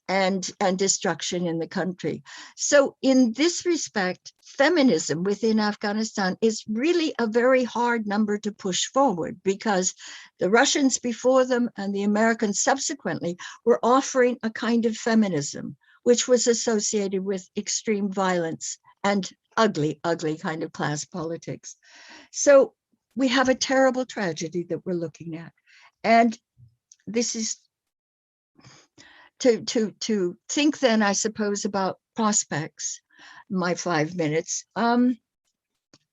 and destruction in the country. So in this respect, feminism within Afghanistan is really a very hard number to push forward, because the Russians before them and the Americans subsequently were offering a kind of feminism which was associated with extreme violence and ugly, ugly kind of class politics. So we have a terrible tragedy that we're looking at. And this is to think then, I suppose, about prospects, my 5 minutes. One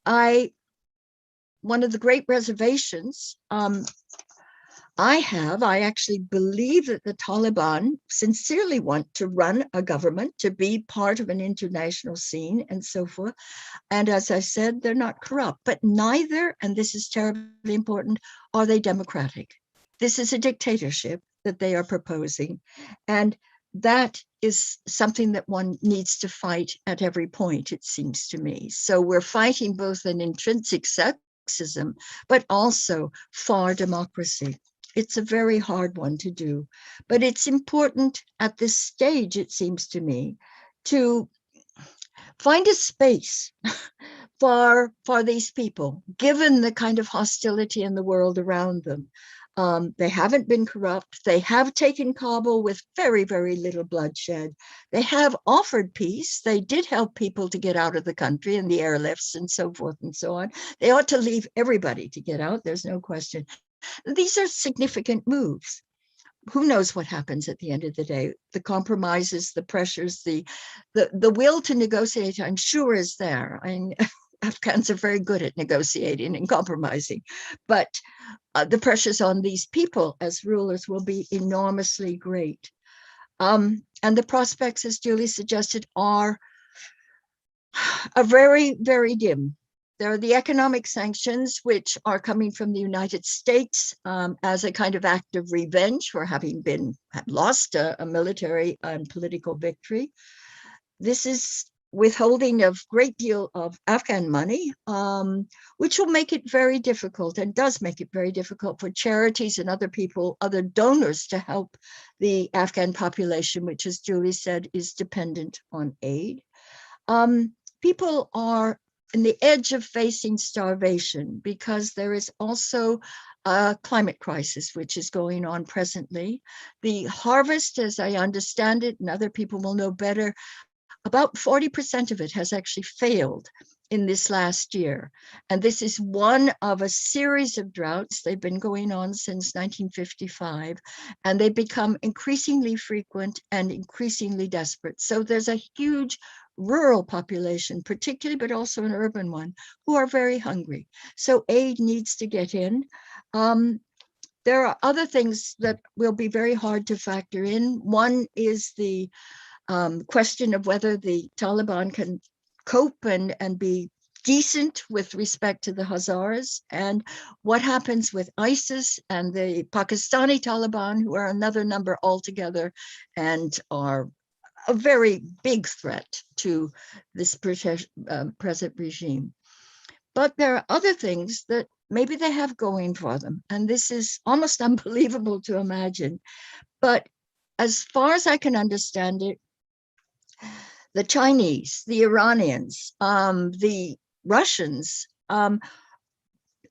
of the great reservations I actually believe that the Taliban sincerely want to run a government, to be part of an international scene and so forth. And as I said, they're not corrupt, but neither, and this is terribly important, are they democratic. This is a dictatorship that they are proposing. And that is something that one needs to fight at every point, it seems to me. So we're fighting both an intrinsic sexism, but also for democracy. It's a very hard one to do, but it's important at this stage, it seems to me, to find a space for these people, given the kind of hostility in the world around them. They haven't been corrupt. They have taken Kabul with very, very little bloodshed. They have offered peace. They did help people to get out of the country in the airlifts and so forth and so on. They ought to leave everybody to get out. There's no question. These are significant moves. Who knows what happens at the end of the day? The compromises, the pressures, the will to negotiate, I'm sure, is there. I mean, Afghans are very good at negotiating and compromising, but the pressures on these people as rulers will be enormously great. And the prospects, as Julie suggested, are very, very dim. There are the economic sanctions, which are coming from the United States as a kind of act of revenge for having lost a military and political victory. This is withholding of great deal of Afghan money, which will make it very difficult, and does make it very difficult, for charities and other people, other donors, to help the Afghan population, which, as Julie said, is dependent on aid. People are on the edge of facing starvation because there is also a climate crisis, which is going on presently. The harvest, as I understand it, and other people will know better, about 40% of it has actually failed in this last year. And this is one of a series of droughts. They've been going on since 1955, and they become increasingly frequent and increasingly desperate. So there's a huge rural population, particularly, but also an urban one, who are very hungry. So aid needs to get in. There are other things that will be very hard to factor in. One is the question of whether the Taliban can cope and be decent with respect to the Hazaras, and what happens with ISIS and the Pakistani Taliban, who are another number altogether and are a very big threat to this present regime. But there are other things that maybe they have going for them, and this is almost unbelievable to imagine. But as far as I can understand it, the Chinese, the Iranians, the Russians,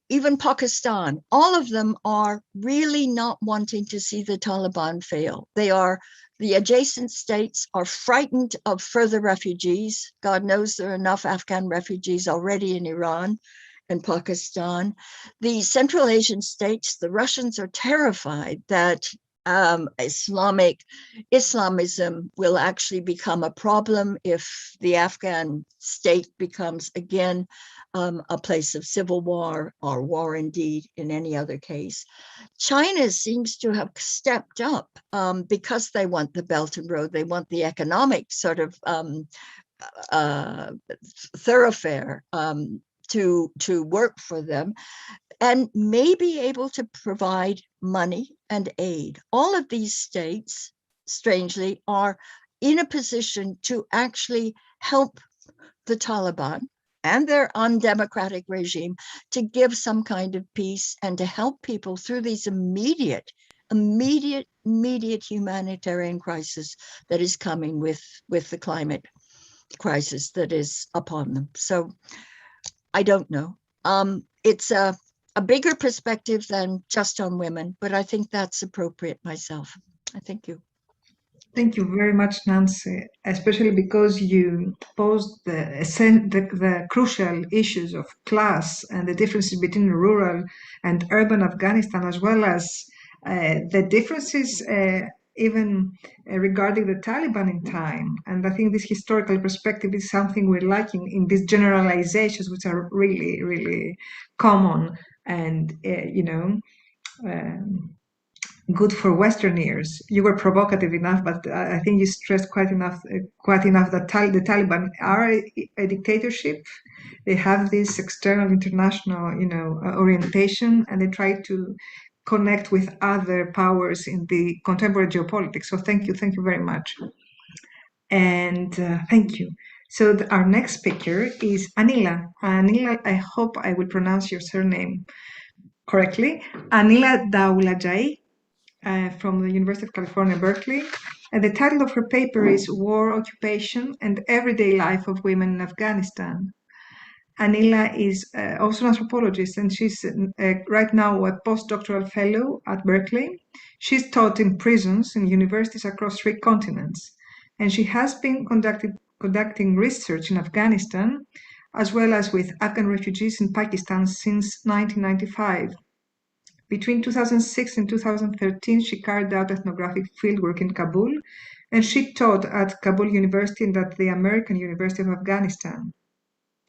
even Pakistan, all of them are really not wanting to see the Taliban fail. The adjacent states are frightened of further refugees. God knows there are enough Afghan refugees already in Iran and Pakistan. The Central Asian states, the Russians are terrified that Islamism will actually become a problem if the Afghan state becomes again a place of civil war, or war indeed in any other case. China seems to have stepped up because they want the Belt and Road, they want the economic sort of thoroughfare to work for them, and may be able to provide money and aid. All of these states, strangely, are in a position to actually help the Taliban and their undemocratic regime to give some kind of peace and to help people through these immediate humanitarian crisis that is coming with the climate crisis that is upon them. So I don't know. It's a bigger perspective than just on women, but I think that's appropriate myself. I thank you. Thank you very much, Nancy, especially because you posed the crucial issues of class and the differences between rural and urban Afghanistan, as well as the differences even regarding the Taliban in time. And I think this historical perspective is something we're lacking in these generalizations, which are really, really common and, good for Western ears. You were provocative enough, but I think you stressed quite enough that the Taliban are a dictatorship. They have this external international, orientation, and they try to connect with other powers in the contemporary geopolitics. So thank you very much, and thank you. So our next speaker is Anila. Anila, I hope I will pronounce your surname correctly. Anila Daulatzai. From the University of California, Berkeley. And the title of her paper is War, Occupation, and Everyday Life of Women in Afghanistan. Anila is also an anthropologist, and she's right now a postdoctoral fellow at Berkeley. She's taught in prisons and universities across 3 continents, and she has been conducting research in Afghanistan, as well as with Afghan refugees in Pakistan since 1995. Between 2006 and 2013, she carried out ethnographic fieldwork in Kabul, and she taught at Kabul University and at the American University of Afghanistan.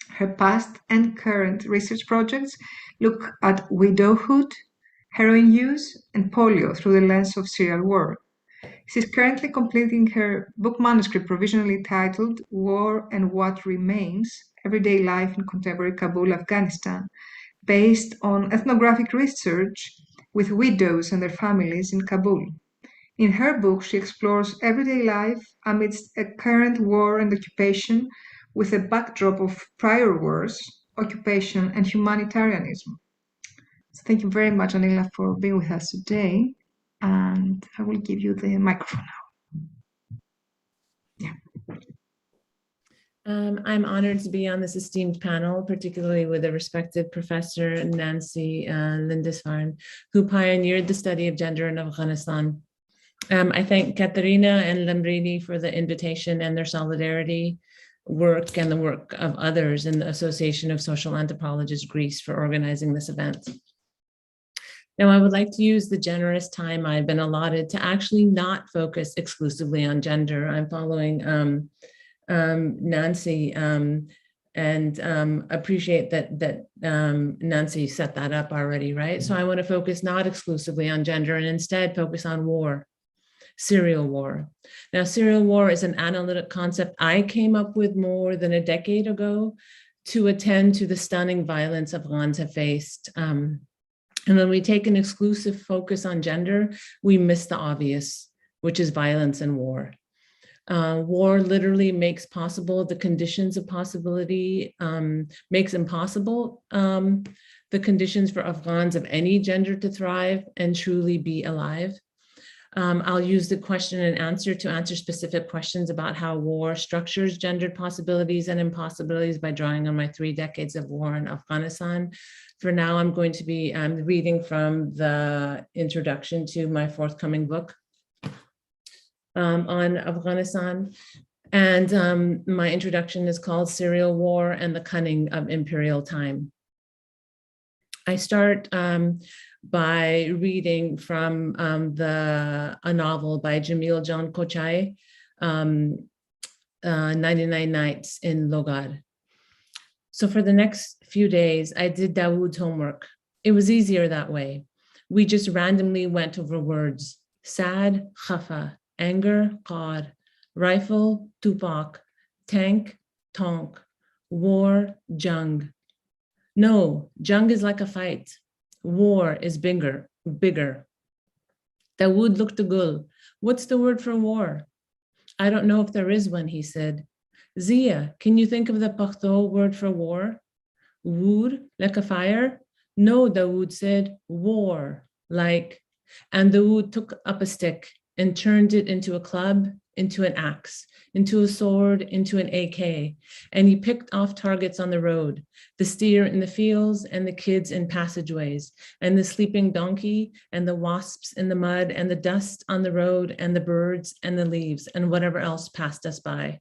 Her past and current research projects look at widowhood, heroin use, and polio through the lens of serial war. She's currently completing her book manuscript provisionally titled War and What Remains: Everyday Life in Contemporary Kabul, Afghanistan, based on ethnographic research with widows and their families in Kabul. In her book, she explores everyday life amidst a current war and occupation with a backdrop of prior wars, occupation, and humanitarianism. So thank you very much, Anila, for being with us today. And I will give you the microphone now. Yeah. I'm honored to be on this esteemed panel, particularly with a respected professor, Nancy Lindisfarne, who pioneered the study of gender in Afghanistan. I thank Katerina and Lamrini for the invitation and their solidarity work and the work of others in the Association of Social Anthropologists Greece for organizing this event. Now, I would like to use the generous time I've been allotted to actually not focus exclusively on gender. I'm following Nancy and appreciate that Nancy set that up already, right? So I want to focus not exclusively on gender and instead focus on war, serial war. Now, serial war is an analytic concept I came up with more than a decade ago to attend to the stunning violence Afghans have faced. And when we take an exclusive focus on gender, we miss the obvious, which is violence and war. War literally makes possible the conditions of possibility, makes impossible the conditions for Afghans of any gender to thrive and truly be alive. I'll use the question and answer to answer specific questions about how war structures gendered possibilities and impossibilities by drawing on my 3 decades of war in Afghanistan. For now, I'm going to be reading from the introduction to my forthcoming book on Afghanistan. And my introduction is called Serial War and the Cunning of Imperial Time. I start by reading from a novel by Jamil Jan Kochai, 99 Nights in Logad. So for the next few days, I did Dawood's homework. It was easier that way. We just randomly went over words: sad, khafa; anger, qad; rifle, tupak; tank, tonk; war, jung. No, jung is like a fight. War is bigger. Dawood looked to Gul. What's the word for war? I don't know if there is one, he said. Zia, can you think of the Pakhto word for war? Wood, like a fire? No, Dawood said, war, like. And Dawood took up a stick and turned it into a club, into an axe, into a sword, into an AK. And he picked off targets on the road, the steer in the fields and the kids in passageways, and the sleeping donkey and the wasps in the mud and the dust on the road and the birds and the leaves and whatever else passed us by.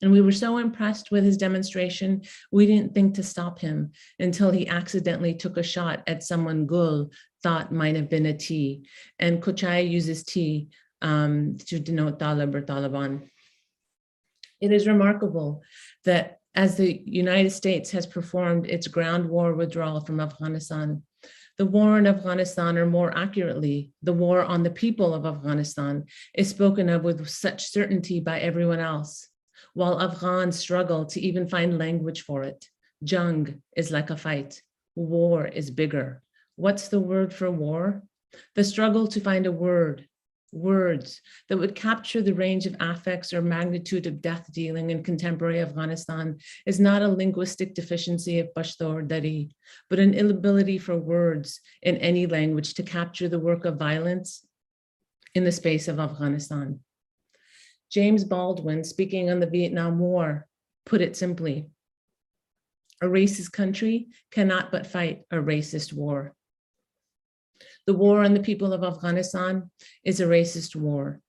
And we were so impressed with his demonstration, we didn't think to stop him until he accidentally took a shot at someone Gul thought might have been a T. And Kochai uses T to denote Talib or Taliban. It is remarkable that as the United States has performed its ground war withdrawal from Afghanistan, the war in Afghanistan, or more accurately, the war on the people of Afghanistan, is spoken of with such certainty by everyone else, while Afghans struggle to even find language for it. Jung is like a fight. War is bigger. What's the word for war? The struggle to find a word, words that would capture the range of affects or magnitude of death dealing in contemporary Afghanistan is not a linguistic deficiency of Pashto or Dari, but an inability for words in any language to capture the work of violence in the space of Afghanistan. James Baldwin, speaking on the Vietnam War, put it simply: a racist country cannot but fight a racist war. The war on the people of Afghanistan is a racist war.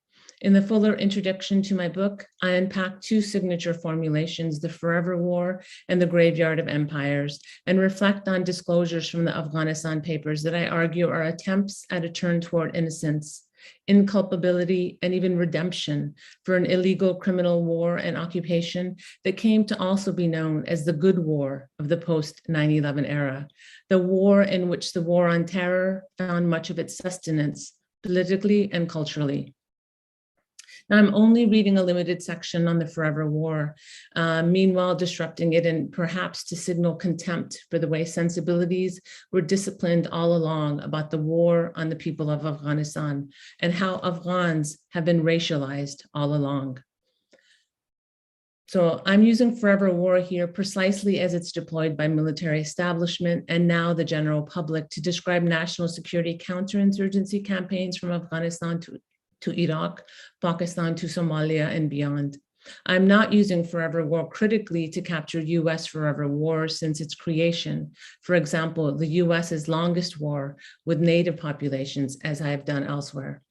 In the fuller introduction to my book, I unpack two signature formulations, the Forever War and the Graveyard of Empires, and reflect on disclosures from the Afghanistan papers that I argue are attempts at a turn toward innocence, inculpability, and even redemption for an illegal criminal war and occupation that came to also be known as the good war of the post-9/11 era, the war in which the war on terror found much of its sustenance politically and culturally. Now, I'm only reading a limited section on the Forever War, meanwhile disrupting it and perhaps to signal contempt for the way sensibilities were disciplined all along about the war on the people of Afghanistan and how Afghans have been racialized all along. So I'm using Forever War here precisely as it's deployed by military establishment and now the general public to describe national security counterinsurgency campaigns from Afghanistan to Iraq, Pakistan to Somalia and beyond. I'm not using Forever War critically to capture US Forever War since its creation. For example, the US's longest war with native populations, as I have done elsewhere.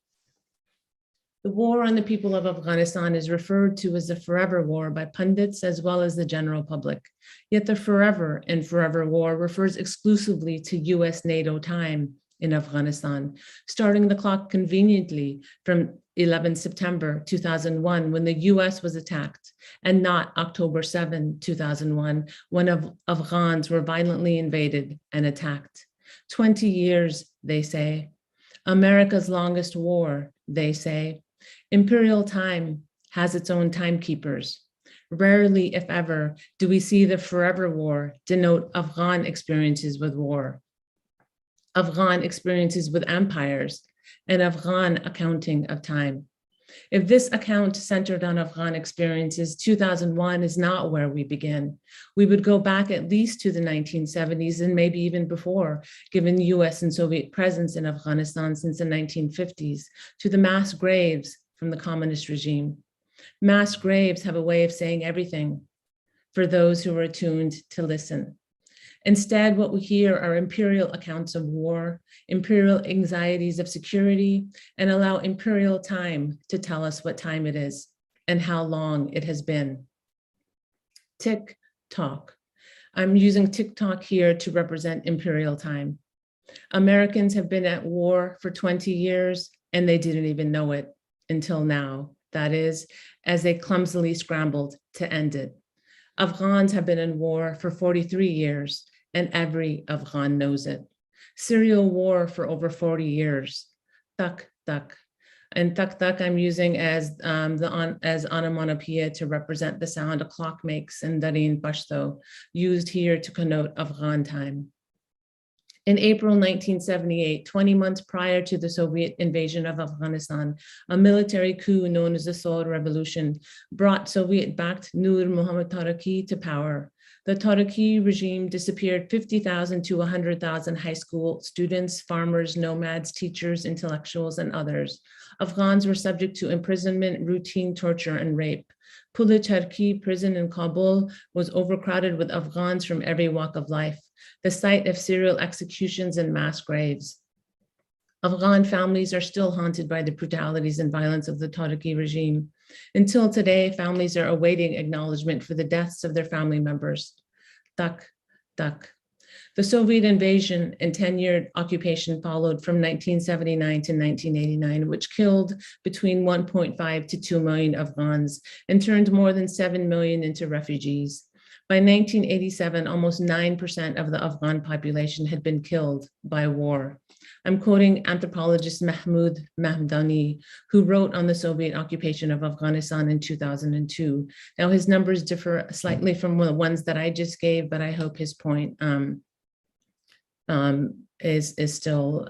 The war on the people of Afghanistan is referred to as the Forever War by pundits as well as the general public. Yet the forever in Forever War refers exclusively to US NATO time in Afghanistan, starting the clock conveniently from 11 September 2001, when the US was attacked, and not October 7, 2001, when Afghans were violently invaded and attacked. 20 years, they say. America's longest war, they say. Imperial time has its own timekeepers. Rarely, if ever, do we see the Forever War denote Afghan experiences with war, Afghan experiences with empires, and Afghan accounting of time. If this account centered on Afghan experiences, 2001 is not where we begin. We would go back at least to the 1970s and maybe even before, given US and Soviet presence in Afghanistan since the 1950s, to the mass graves from the communist regime. Mass graves have a way of saying everything for those who are attuned to listen. Instead, what we hear are imperial accounts of war, imperial anxieties of security, and allow imperial time to tell us what time it is and how long it has been. Tick tock. I'm using TikTok here to represent imperial time. Americans have been at war for 20 years and they didn't even know it until now. That is, as they clumsily scrambled to end it. Afghans have been in war for 43 years and every Afghan knows it. Serial war for over 40 years. Tak, tak. And tak tak I'm using as onomatopoeia to represent the sound a clock makes in Dari in Pashto, used here to connote Afghan time. In April 1978, 20 months prior to the Soviet invasion of Afghanistan, a military coup known as the SOAS Revolution brought Soviet-backed Nur Muhammad Taraki to power. The Taraki regime disappeared 50,000 to 100,000 high school students, farmers, nomads, teachers, intellectuals, and others. Afghans were subject to imprisonment, routine torture, and rape. Pul-e Charki prison in Kabul was overcrowded with Afghans from every walk of life, the site of serial executions and mass graves. Afghan families are still haunted by the brutalities and violence of the Taraki regime. Until today, families are awaiting acknowledgement for the deaths of their family members. Tak, tak. The Soviet invasion and 10-year occupation followed from 1979 to 1989, which killed between 1.5 to 2 million Afghans and turned more than 7 million into refugees. By 1987, almost 9% of the Afghan population had been killed by war. I'm quoting anthropologist Mahmoud Mamdani, who wrote on the Soviet occupation of Afghanistan in 2002. Now, his numbers differ slightly from the ones that I just gave, but I hope his point is still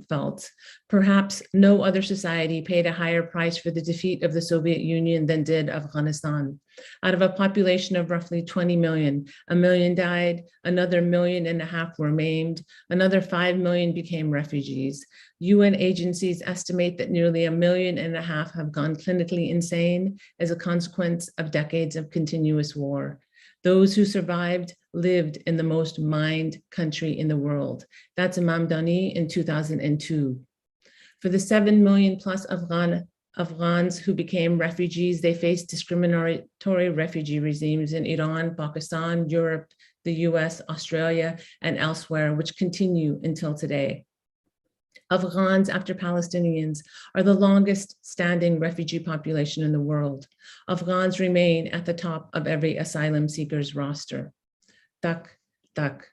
felt. Perhaps no other society paid a higher price for the defeat of the Soviet Union than did Afghanistan. Out of a population of roughly 20 million, 1 million died, another 1.5 million were maimed, another 5 million became refugees. UN agencies estimate that nearly 1.5 million have gone clinically insane as a consequence of decades of continuous war. Those who survived lived in the most mined country in the world. That's Mamdani in 2002. For the 7 million plus Afghans who became refugees, they faced discriminatory refugee regimes in Iran, Pakistan, Europe, the US, Australia, and elsewhere, which continue until today. Afghans, after Palestinians, are the longest standing refugee population in the world. Afghans remain at the top of every asylum seeker's roster. Tak, tak.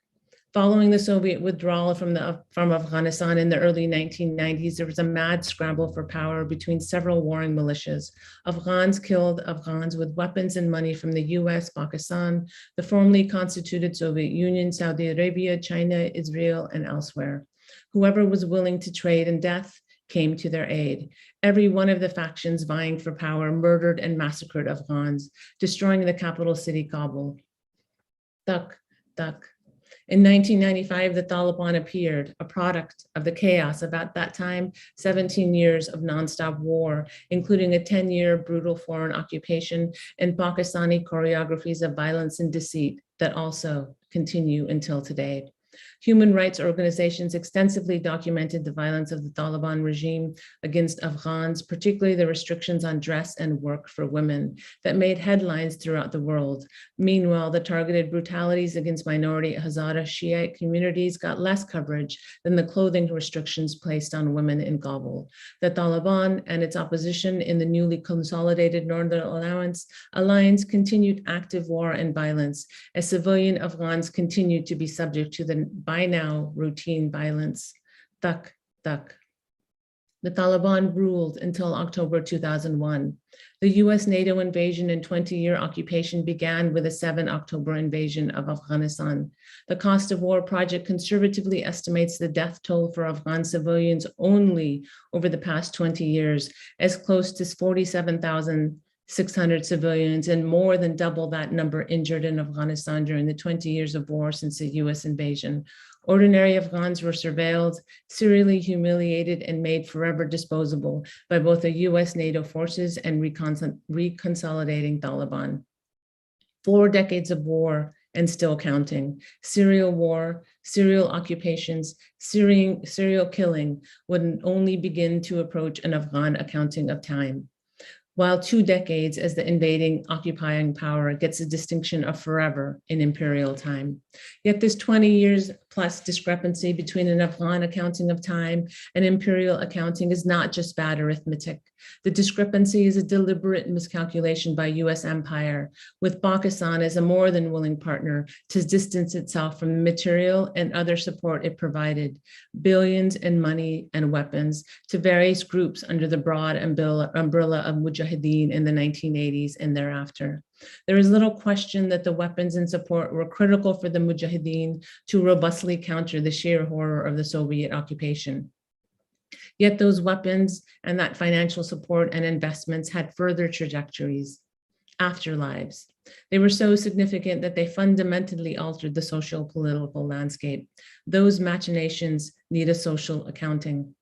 Following the Soviet withdrawal from Afghanistan in the early 1990s, there was a mad scramble for power between several warring militias. Afghans killed Afghans with weapons and money from the US, Pakistan, the formerly constituted Soviet Union, Saudi Arabia, China, Israel, and elsewhere. Whoever was willing to trade in death came to their aid. Every one of the factions vying for power murdered and massacred Afghans, destroying the capital city, Kabul. Tak, tak. In 1995, the Taliban appeared, a product of the chaos of at that time 17 years of nonstop war, including a 10-year brutal foreign occupation and Pakistani choreographies of violence and deceit that also continue until today. Human rights organizations extensively documented the violence of the Taliban regime against Afghans, particularly the restrictions on dress and work for women that made headlines throughout the world. Meanwhile, the targeted brutalities against minority Hazara Shiite communities got less coverage than the clothing restrictions placed on women in Kabul. The Taliban and its opposition in the newly consolidated Northern Alliance continued active war and violence as civilian Afghans continued to be subject to the by now routine violence. Tak, tak. The Taliban ruled until October 2001. The US NATO invasion and 20-year occupation began with the 7 October invasion of Afghanistan. The Cost of War Project conservatively estimates the death toll for Afghan civilians only over the past 20 years as close to 47,600 civilians and more than double that number injured in Afghanistan during the 20 years of war since the US invasion. Ordinary Afghans were surveilled, serially humiliated, and made forever disposable by both the US NATO forces and reconsolidating Taliban. 4 decades of war and still counting. Serial war, serial occupations, serial killing would only begin to approach an Afghan accounting of time. while 2 decades as the invading, occupying power gets a distinction of forever in imperial time. Yet this 20 years plus discrepancy between an Afghan accounting of time and imperial accounting is not just bad arithmetic. The discrepancy is a deliberate miscalculation by US empire, with Pakistan as a more than willing partner to distance itself from the material and other support it provided, billions in money and weapons to various groups under the broad umbrella of Mujahideen in the 1980s and thereafter. There is little question that the weapons and support were critical for the Mujahideen to robustly counter the sheer horror of the Soviet occupation. Yet those weapons and that financial support and investments had further trajectories, afterlives. They were so significant that they fundamentally altered the social political landscape. Those machinations need a social accounting.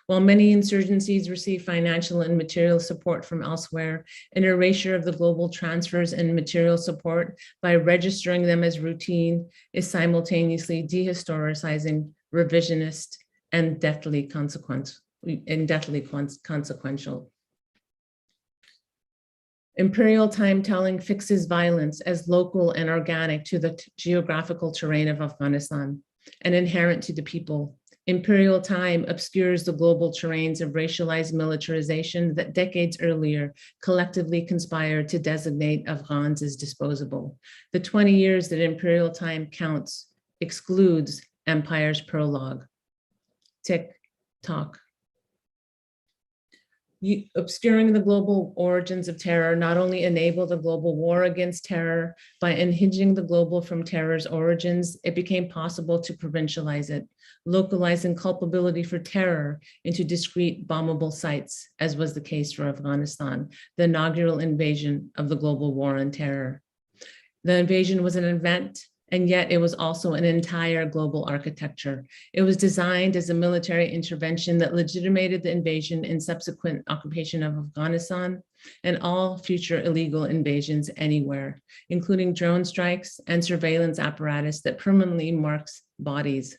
While many insurgencies receive financial and material support from elsewhere, an erasure of the global transfers and material support by registering them as routine is simultaneously dehistoricizing, revisionist, and deathly consequential. Imperial time-telling fixes violence as local and organic to the geographical terrain of Afghanistan and inherent to the people. Imperial time obscures the global terrains of racialized militarization that decades earlier collectively conspired to designate Afghans as disposable. The 20 years that imperial time counts excludes empire's prologue. Tick, tock. Obscuring the global origins of terror not only enabled a global war against terror, by unhinging the global from terror's origins, it became possible to provincialize it, localizing culpability for terror into discrete bombable sites, as was the case for Afghanistan, the inaugural invasion of the global war on terror. The invasion was an event, and yet it was also an entire global architecture. It was designed as a military intervention that legitimated the invasion and subsequent occupation of Afghanistan and all future illegal invasions anywhere, including drone strikes and surveillance apparatus that permanently marks bodies.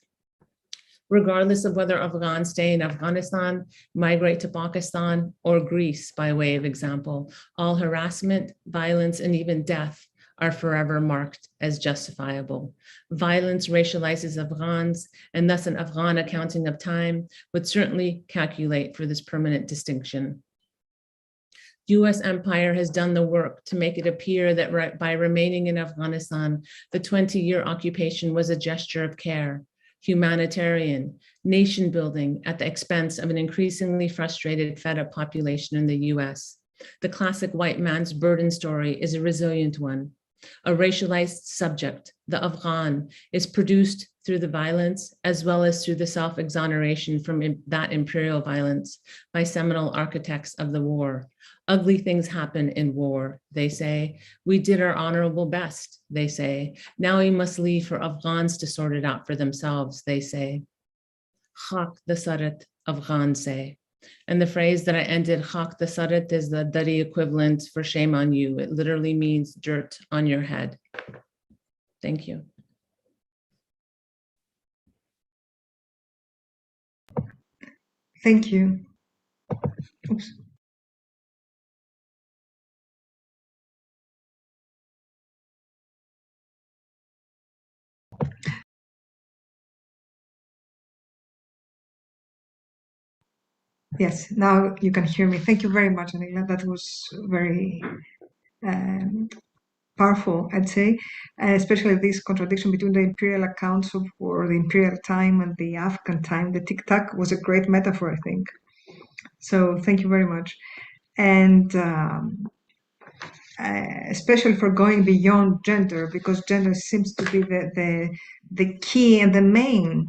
Regardless of whether Afghans stay in Afghanistan, migrate to Pakistan, or Greece, by way of example, all harassment, violence, and even death are forever marked as justifiable. Violence racializes Afghans, and thus an Afghan accounting of time would certainly calculate for this permanent distinction. US empire has done the work to make it appear that by remaining in Afghanistan, the 20-year occupation was a gesture of care, humanitarian, nation building at the expense of an increasingly frustrated, fed-up population in the US. The classic white man's burden story is a resilient one. A racialized subject, the Afghan, is produced through the violence as well as through the self-exoneration from that imperial violence by seminal architects of the war. Ugly things happen in war, they say. We did our honorable best, they say. Now we must leave for Afghans to sort it out for themselves, they say. Khak the sarat, Afghans say. And the phrase that I ended, Khak the sarat, is the Dari equivalent for shame on you. It literally means dirt on your head. Thank you. Thank you. Oops. Yes, now you can hear me. Thank you very much, Anila. That was very powerful, I'd say, especially this contradiction between the imperial accounts of war, the imperial time, and the Afghan time. The tic-tac was a great metaphor, I think. So thank you very much. And especially for going beyond gender, because gender seems to be the key and the main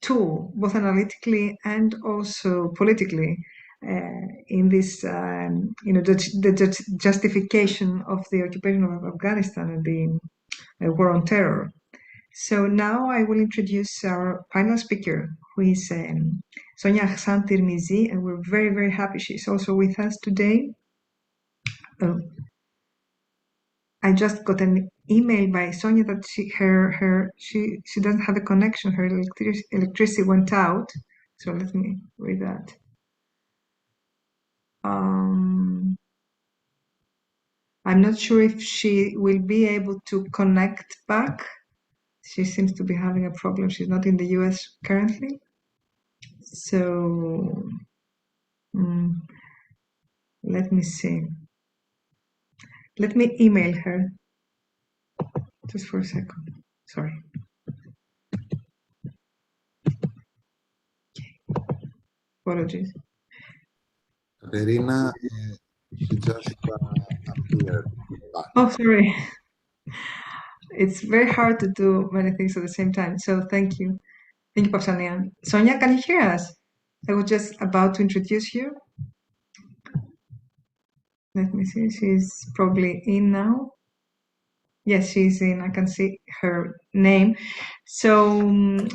tool, both analytically and also politically, in this, the justification of the occupation of Afghanistan and the war on terror. So now I will introduce our final speaker, who is Sonia Ahsan-Tirmizi, and we're very, very happy she's also with us today. I just got an email by Sonia that she doesn't have a connection. Her electricity went out. So let me read that. I'm not sure if she will be able to connect back. She seems to be having a problem. She's not in the US currently. So let me see. Let me email her just for a second. Sorry. Apologies. Katerina, she just appeared. Oh, sorry. It's very hard to do many things at the same time. So thank you. Thank you, Sonia. Sonia, can you hear us? I was just about to introduce you. Let me see. She's probably in now. Yes, she's in. I can see her name. So,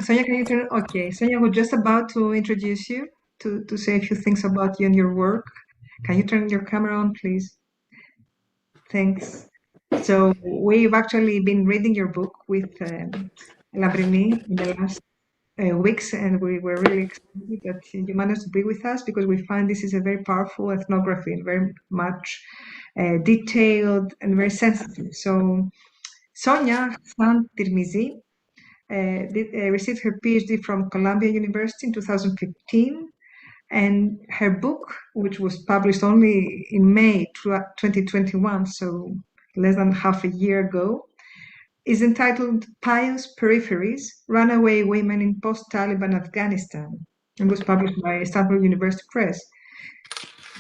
Sonia, can you turn? Okay, Sonia, we're just about to introduce you to say a few things about you and your work. Can you turn your camera on, please? Thanks. So, we've actually been reading your book with Labrini in the last weeks, and we were really excited that you managed to be with us because we find this is a very powerful ethnography and very much detailed and very sensitive. So, Sonia Ahsan-Tirmizi received her PhD from Columbia University in 2015, and her book, which was published only in May 2021, so less than half a year ago, is entitled Pious Peripheries, Runaway Women in Post-Taliban Afghanistan, and was published by Stanford University Press.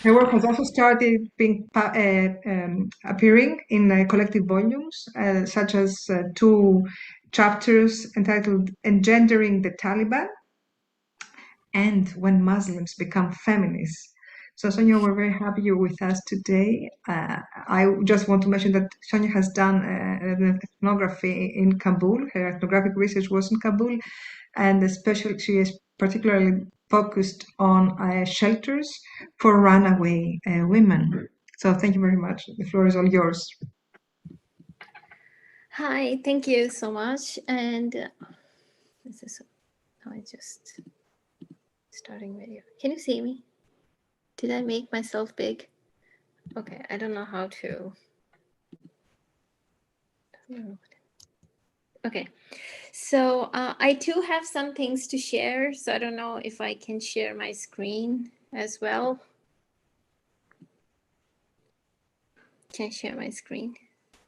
Her work has also started being appearing in collective volumes, such as two chapters entitled Engendering the Taliban and When Muslims Become Feminists. So Sonia, we're very happy you're with us today. I just want to mention that Sonia has done an ethnography in Kabul. Her ethnographic research was in Kabul, and especially she is particularly focused on shelters for runaway women. So thank you very much. The floor is all yours. Hi, thank you so much. And this is, I just starting video. Can you see me? Did I make myself big? Okay, I don't know how to. Okay, so I too have some things to share. So I don't know if I can share my screen as well. Can I share my screen?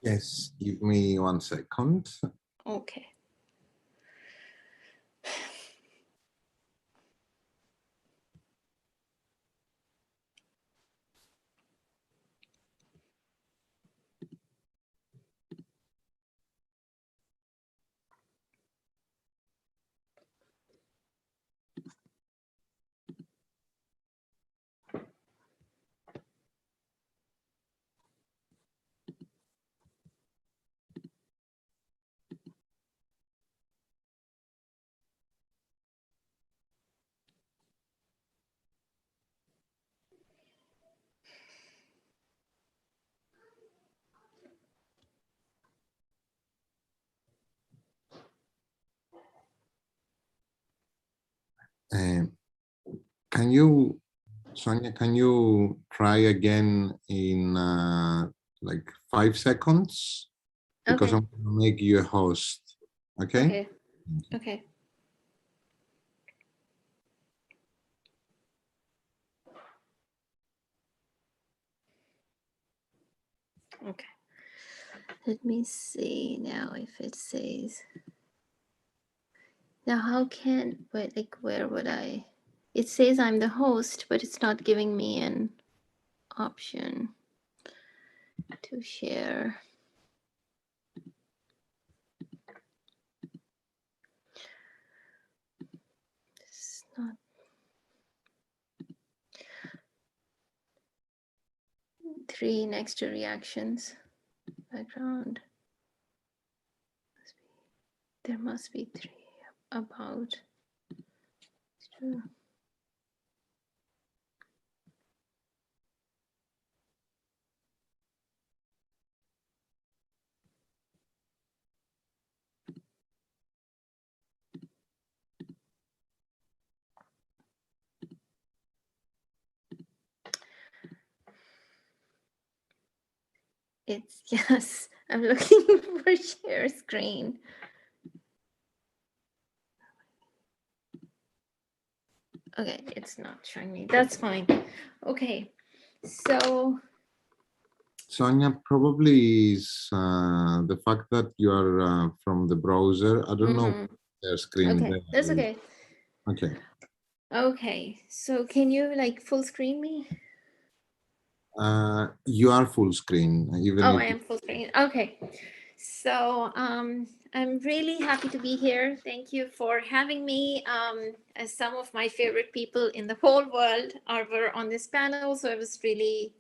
Yes, give me 1 second. Okay. Can you, Sonia, can you try again in like 5 seconds? Because Okay. I'm going to make you a host. Okay? Okay. Okay. Okay. Let me see now if it says. Now, how can, but like, where would I? It says I'm the host, but it's not giving me an option to share. It's not. Three next to reactions. Background. There must be three about. It's true. It's, yes, I'm looking for share screen. Okay, it's not showing me. That's fine. Okay, so Sonia, probably is the fact that you are from the browser. I don't know their screen okay, there. that's okay. Okay. Okay, so can you like full screen me? You are full screen, even Oh, if I am full screen. Okay. So I'm really happy to be here. Thank you for having me. As some of my favorite people in the whole world were on this panel, so I was really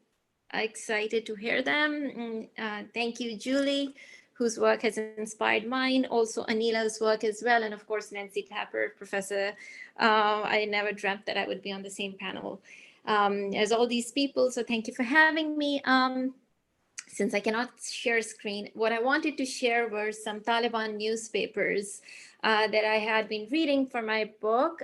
excited to hear them. Thank you, Julie, whose work has inspired mine. Also, Anila's work as well, and of course, Nancy Tapper, Professor. I never dreamt that I would be on the same panel as all these people. So thank you for having me. Since I cannot share screen, what I wanted to share were some Taliban newspapers that I had been reading for my book.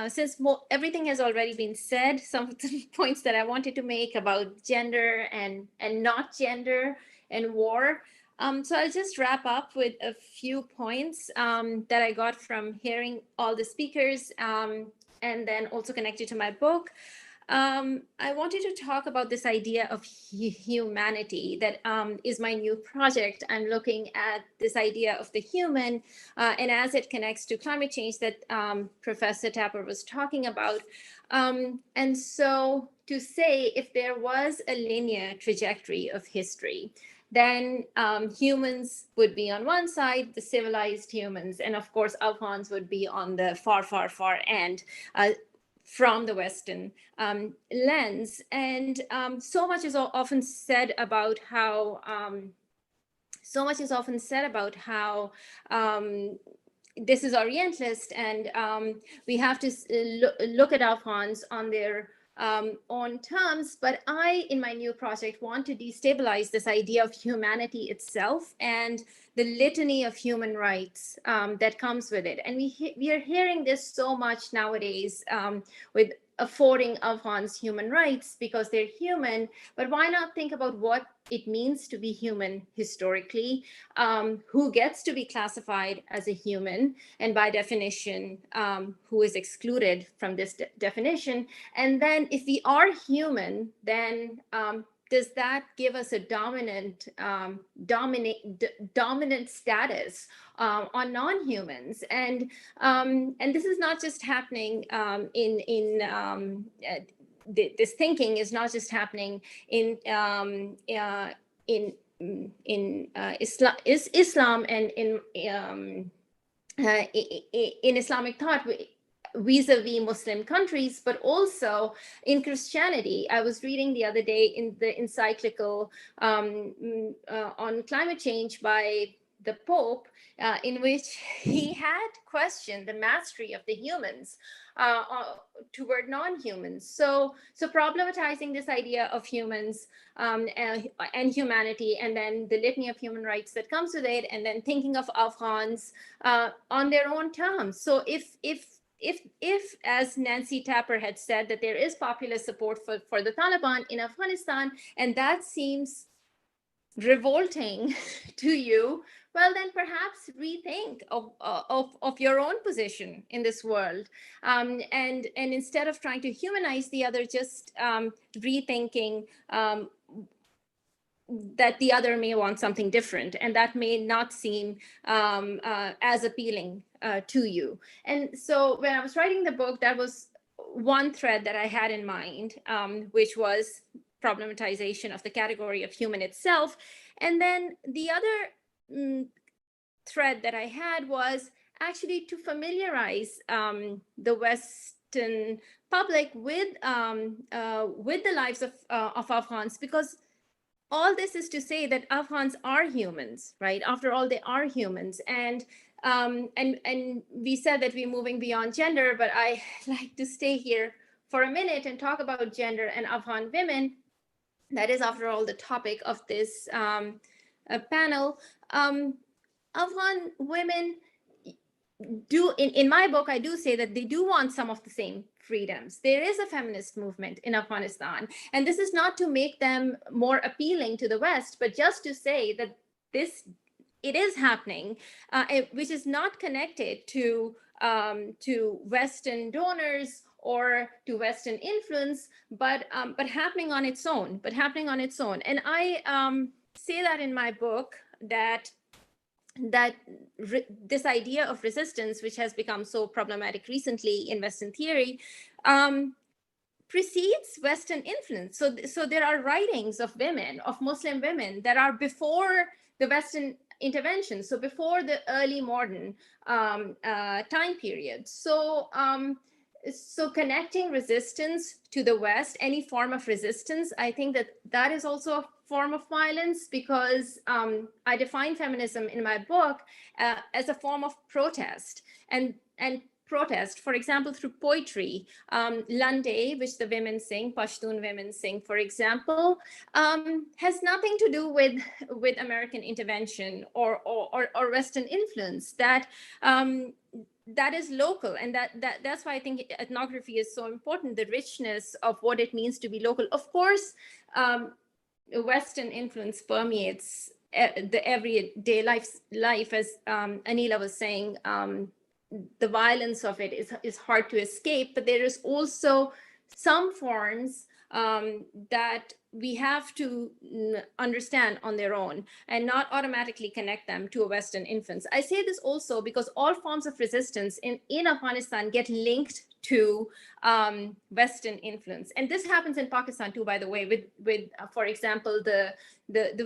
Since everything has already been said, some of the points that I wanted to make about gender and not gender and war. So I'll just wrap up with a few points that I got from hearing all the speakers and then also connected to my book. I wanted to talk about this idea of humanity that is my new project. I'm looking at this idea of the human and as it connects to climate change that Professor Tapper was talking about. And so to say if there was a linear trajectory of history, then humans would be on one side, the civilized humans, and of course, Afghans would be on the far, far, far end. From the Western lens. And so much is often said about how this is Orientalist, and we have to look at Afghans on their own terms. But I, in my new project, want to destabilize this idea of humanity itself and the litany of human rights that comes with it. And we are hearing this so much nowadays with affording Afghans human rights because they're human. But why not think about what it means to be human historically, who gets to be classified as a human, and by definition, who is excluded from this definition. And then if we are human, then does that give us a dominant status on non-humans? And this is not just happening this thinking is not just happening in Islam and in Islamic thought vis-a-vis Muslim countries, but also in Christianity. I was reading the other day in the encyclical on climate change by the Pope, in which he had questioned the mastery of the humans toward non-humans. So problematizing this idea of humans and humanity, and then the litany of human rights that comes with it, and then thinking of Afghans on their own terms. So if, as Nancy Tapper had said, that there is popular support for the Taliban in Afghanistan, and that seems revolting to you, well, then perhaps rethink of your own position in this world. And instead of trying to humanize the other, just rethinking that the other may want something different, and that may not seem as appealing to you. And so when I was writing the book, that was one thread that I had in mind, which was problematization of the category of human itself. And then the other thread that I had was actually to familiarize the Western public with the lives of Afghans, because all this is to say that Afghans are humans, right? After all, they are humans. And we said that we're moving beyond gender, but I like to stay here for a minute and talk about gender and Afghan women. That is, after all, the topic of this panel. Afghan women, in my book, I do say that they do want some of the same freedoms. There is a feminist movement in Afghanistan, and this is not to make them more appealing to the West, but just to say that it is happening, which is not connected to Western donors or to Western influence, but happening on its own. And I say that in my book that this idea of resistance, which has become so problematic recently in Western theory, precedes Western influence. So there are writings of women, of Muslim women, that are before the Western intervention, so before the early modern time period. So connecting resistance to the West, any form of resistance, I think that is also a form of violence, because I define feminism in my book as a form of protest, and protest, for example, through poetry. Lande, which the women sing, Pashtun women sing, for example, has nothing to do with American intervention or Western influence. That is local, and that's why I think ethnography is so important, the richness of what it means to be local. Of course, Western influence permeates the everyday life, as Anila was saying. The violence of it is hard to escape, but there is also some forms that we have to understand on their own and not automatically connect them to a Western influence. I say this also because all forms of resistance in Afghanistan get linked to Western influence. And this happens in Pakistan too, by the way, with for example, the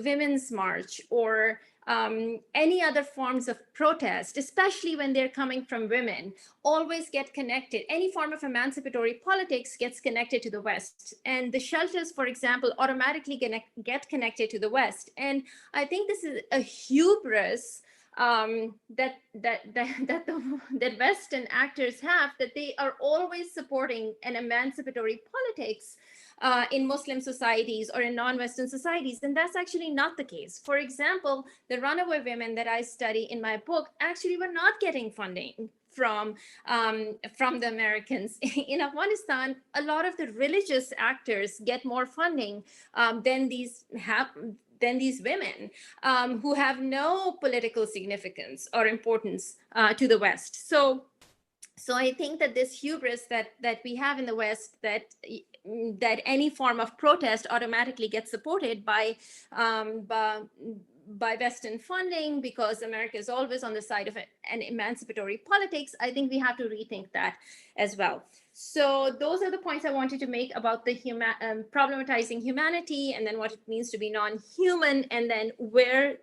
Women's March, or any other forms of protest, especially when they're coming from women, always get connected. Any form of emancipatory politics gets connected to the West. And the shelters, for example, automatically get connected to the West. And I think this is a hubris that Western actors have, that they are always supporting an emancipatory politics in Muslim societies or in non-Western societies, and that's actually not the case. For example, the runaway women that I study in my book actually were not getting funding from the Americans. In Afghanistan, a lot of the religious actors get more funding than these women who have no political significance or importance to the West. So I think that this hubris that we have in the West, that any form of protest automatically gets supported by Western funding, because America is always on the side of an emancipatory politics, I think we have to rethink that as well. So those are the points I wanted to make about the problematizing humanity, and then what it means to be non-human, and then where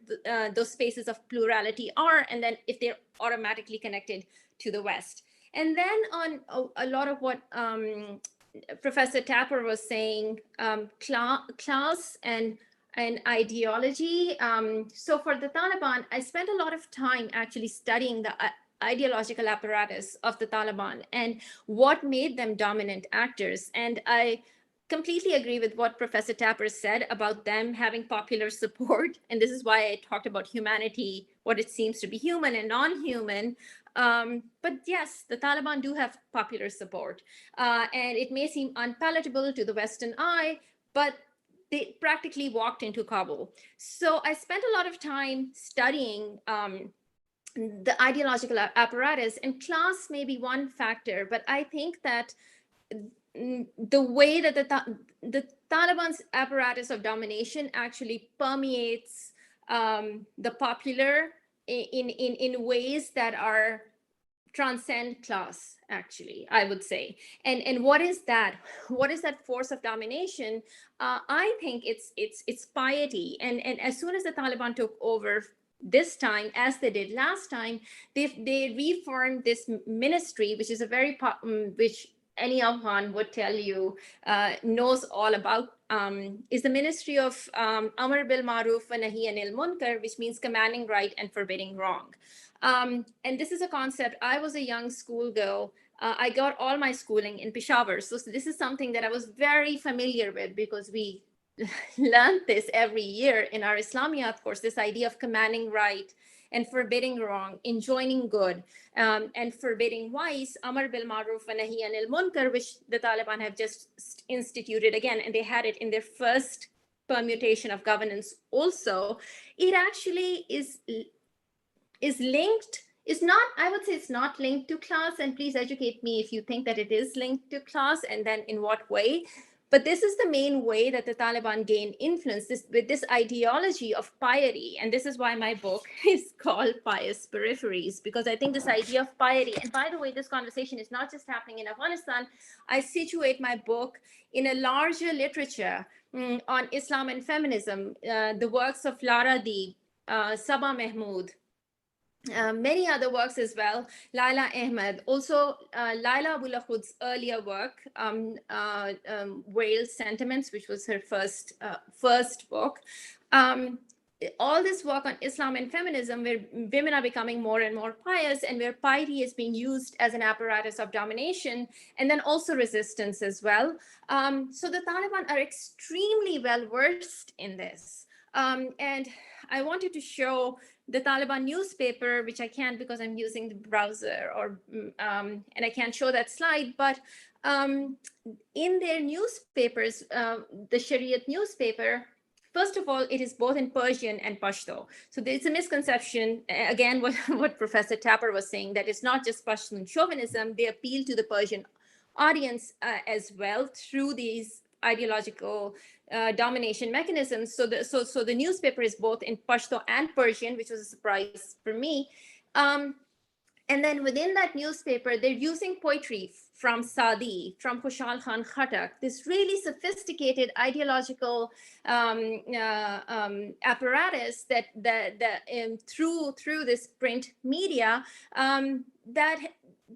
those spaces of plurality are, and then if they're automatically connected to the West. And then on a lot of what Professor Tapper was saying, class and ideology. So for the Taliban, I spent a lot of time actually studying the ideological apparatus of the Taliban and what made them dominant actors. And I completely agree with what Professor Tapper said about them having popular support. And this is why I talked about humanity, what it seems to be human and non-human. But yes, the Taliban do have popular support. And it may seem unpalatable to the Western eye, but they practically walked into Kabul. So I spent a lot of time studying the ideological apparatus, and class may be one factor, but I think that the way that the Taliban's apparatus of domination actually permeates the popular in ways that are transcend class, actually, I would say. And what is that? What is that force of domination? I think it's piety. And as soon as the Taliban took over this time, as they did last time, they reformed this ministry, which is a very which any Afghan would tell you knows all about, is the ministry of Amr bil Maruf wa Nahi Anil Munkar, which means commanding right and forbidding wrong. And this is a concept. I was a young schoolgirl. I got all my schooling in Peshawar. So this is something that I was very familiar with, because we learned this every year in our Islamiyat course, this idea of commanding right and forbidding wrong, enjoining good, and forbidding vice, Amar bil Ma'ruf wa Nahi anil Munkar, which the Taliban have just instituted again, and they had it in their first permutation of governance also. It actually is linked, is not, I would say it's not linked to class, and please educate me if you think that it is linked to class, and then in what way. But this is the main way that the Taliban gain influence, with this ideology of piety. And this is why my book is called Pious Peripheries, because I think this idea of piety, and by the way, this conversation is not just happening in Afghanistan. I situate my book in a larger literature on Islam and feminism, the works of Lara Deeb, Sabah Mahmood, many other works as well, Laila Ahmed, also Laila Abulakhud's earlier work, Wales Sentiments, which was her first book. All this work on Islam and feminism, where women are becoming more and more pious, and where piety is being used as an apparatus of domination, and then also resistance as well. So the Taliban are extremely well versed in this. And I wanted to show the Taliban newspaper, which I can't because I'm using the browser, and I can't show that slide, but in their newspapers, the Shariat newspaper, first of all, it is both in Persian and Pashto. So there's a misconception, again, what Professor Tapper was saying, that it's not just Pashtun chauvinism, they appeal to the Persian audience as well through these ideological domination mechanisms. So the newspaper is both in Pashto and Persian, which was a surprise for me. And then within that newspaper, they're using poetry from Saadi, from Khushal Khan Khattak, this really sophisticated ideological apparatus that through this print media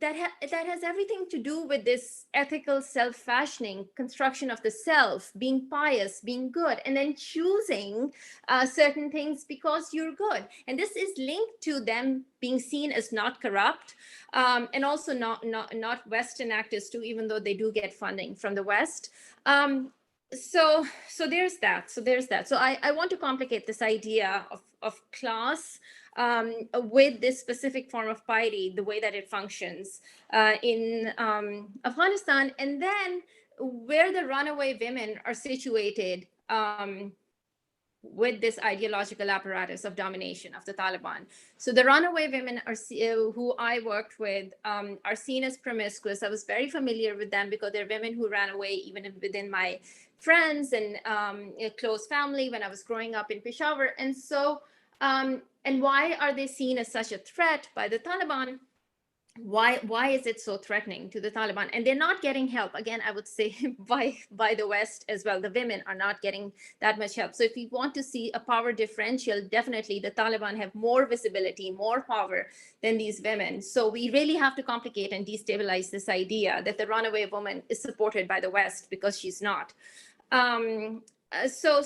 that has everything to do with this ethical self-fashioning, construction of the self, being pious, being good, and then choosing certain things because you're good. And this is linked to them being seen as not corrupt, and also not Western actors too, even though they do get funding from the West. So there's that. So I want to complicate this idea of class with this specific form of piety, the way that it functions in Afghanistan, and then where the runaway women are situated with this ideological apparatus of domination of the Taliban. So the runaway women are who I worked with are seen as promiscuous. I was very familiar with them because they're women who ran away even within my friends and a close family when I was growing up in Peshawar. And so, and why are they seen as such a threat by the Taliban? Why is it so threatening to the Taliban? And they're not getting help. Again, I would say by the West as well. The women are not getting that much help. So if you want to see a power differential, definitely the Taliban have more visibility, more power than these women. So we really have to complicate and destabilize this idea that the runaway woman is supported by the West, because she's not. So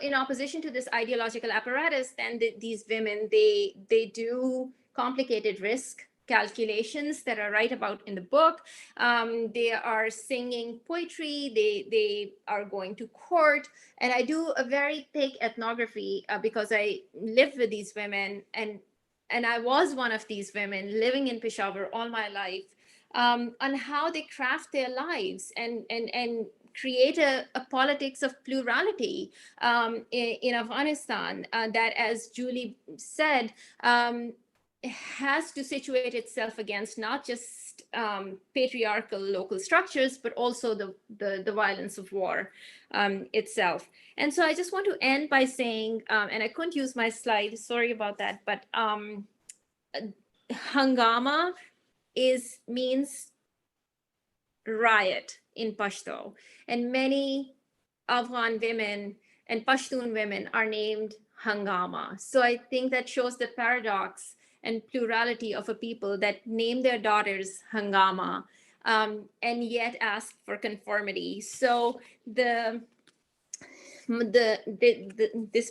in opposition to this ideological apparatus, then these women, they do complicated risk calculations that are right about in the book. They are singing poetry, they are going to court, and I do a very thick ethnography because I lived with these women, and I was one of these women living in Peshawar all my life, on how they craft their lives and create a politics of plurality in Afghanistan that, as Julie said, has to situate itself against not just patriarchal local structures, but also the violence of war itself. And so I just want to end by saying, and I couldn't use my slide, sorry about that, but hangama means riot in Pashto, and many Afghan women and Pashtun women are named Hangama. So I think that shows the paradox and plurality of a people that name their daughters Hangama, and yet ask for conformity. So this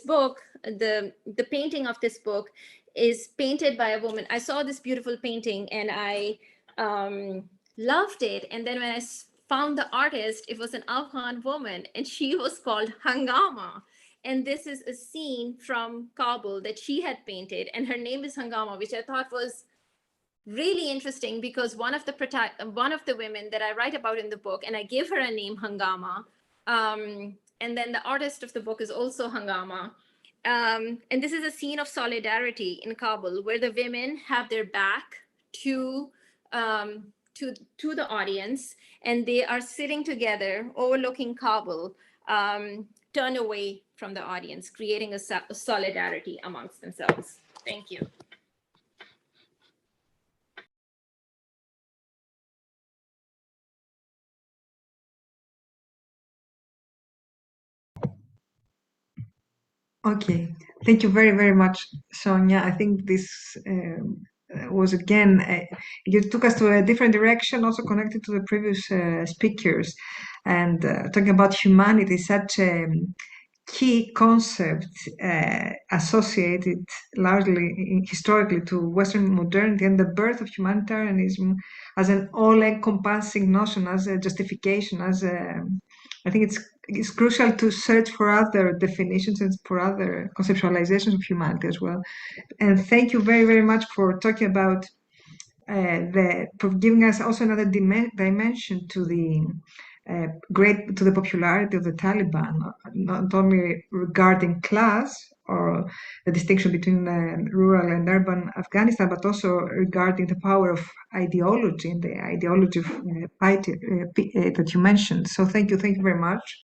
book, the painting of this book is painted by a woman. I saw this beautiful painting and I loved it. And then when I found the artist, it was an Afghan woman, and she was called Hangama. And this is a scene from Kabul that she had painted, and her name is Hangama, which I thought was really interesting because one of the women that I write about in the book, and I give her a name, Hangama, and then the artist of the book is also Hangama. And this is a scene of solidarity in Kabul where the women have their back to the audience, and they are sitting together overlooking Kabul, turned away from the audience, creating a solidarity amongst themselves. Thank you. Okay, thank you very, very much, Sonia. I think this was again, you took us to a different direction, also connected to the previous speakers. And talking about humanity, such a key concept associated largely historically to Western modernity and the birth of humanitarianism as an all-encompassing notion, as a justification, as a, I think it's crucial to search for other definitions and for other conceptualizations of humanity as well. And thank you very, very much for talking about for giving us also another dimension to the to the popularity of the Taliban, not only regarding class or the distinction between rural and urban Afghanistan, but also regarding the power of ideology and the ideology of piety that you mentioned. So thank you very much.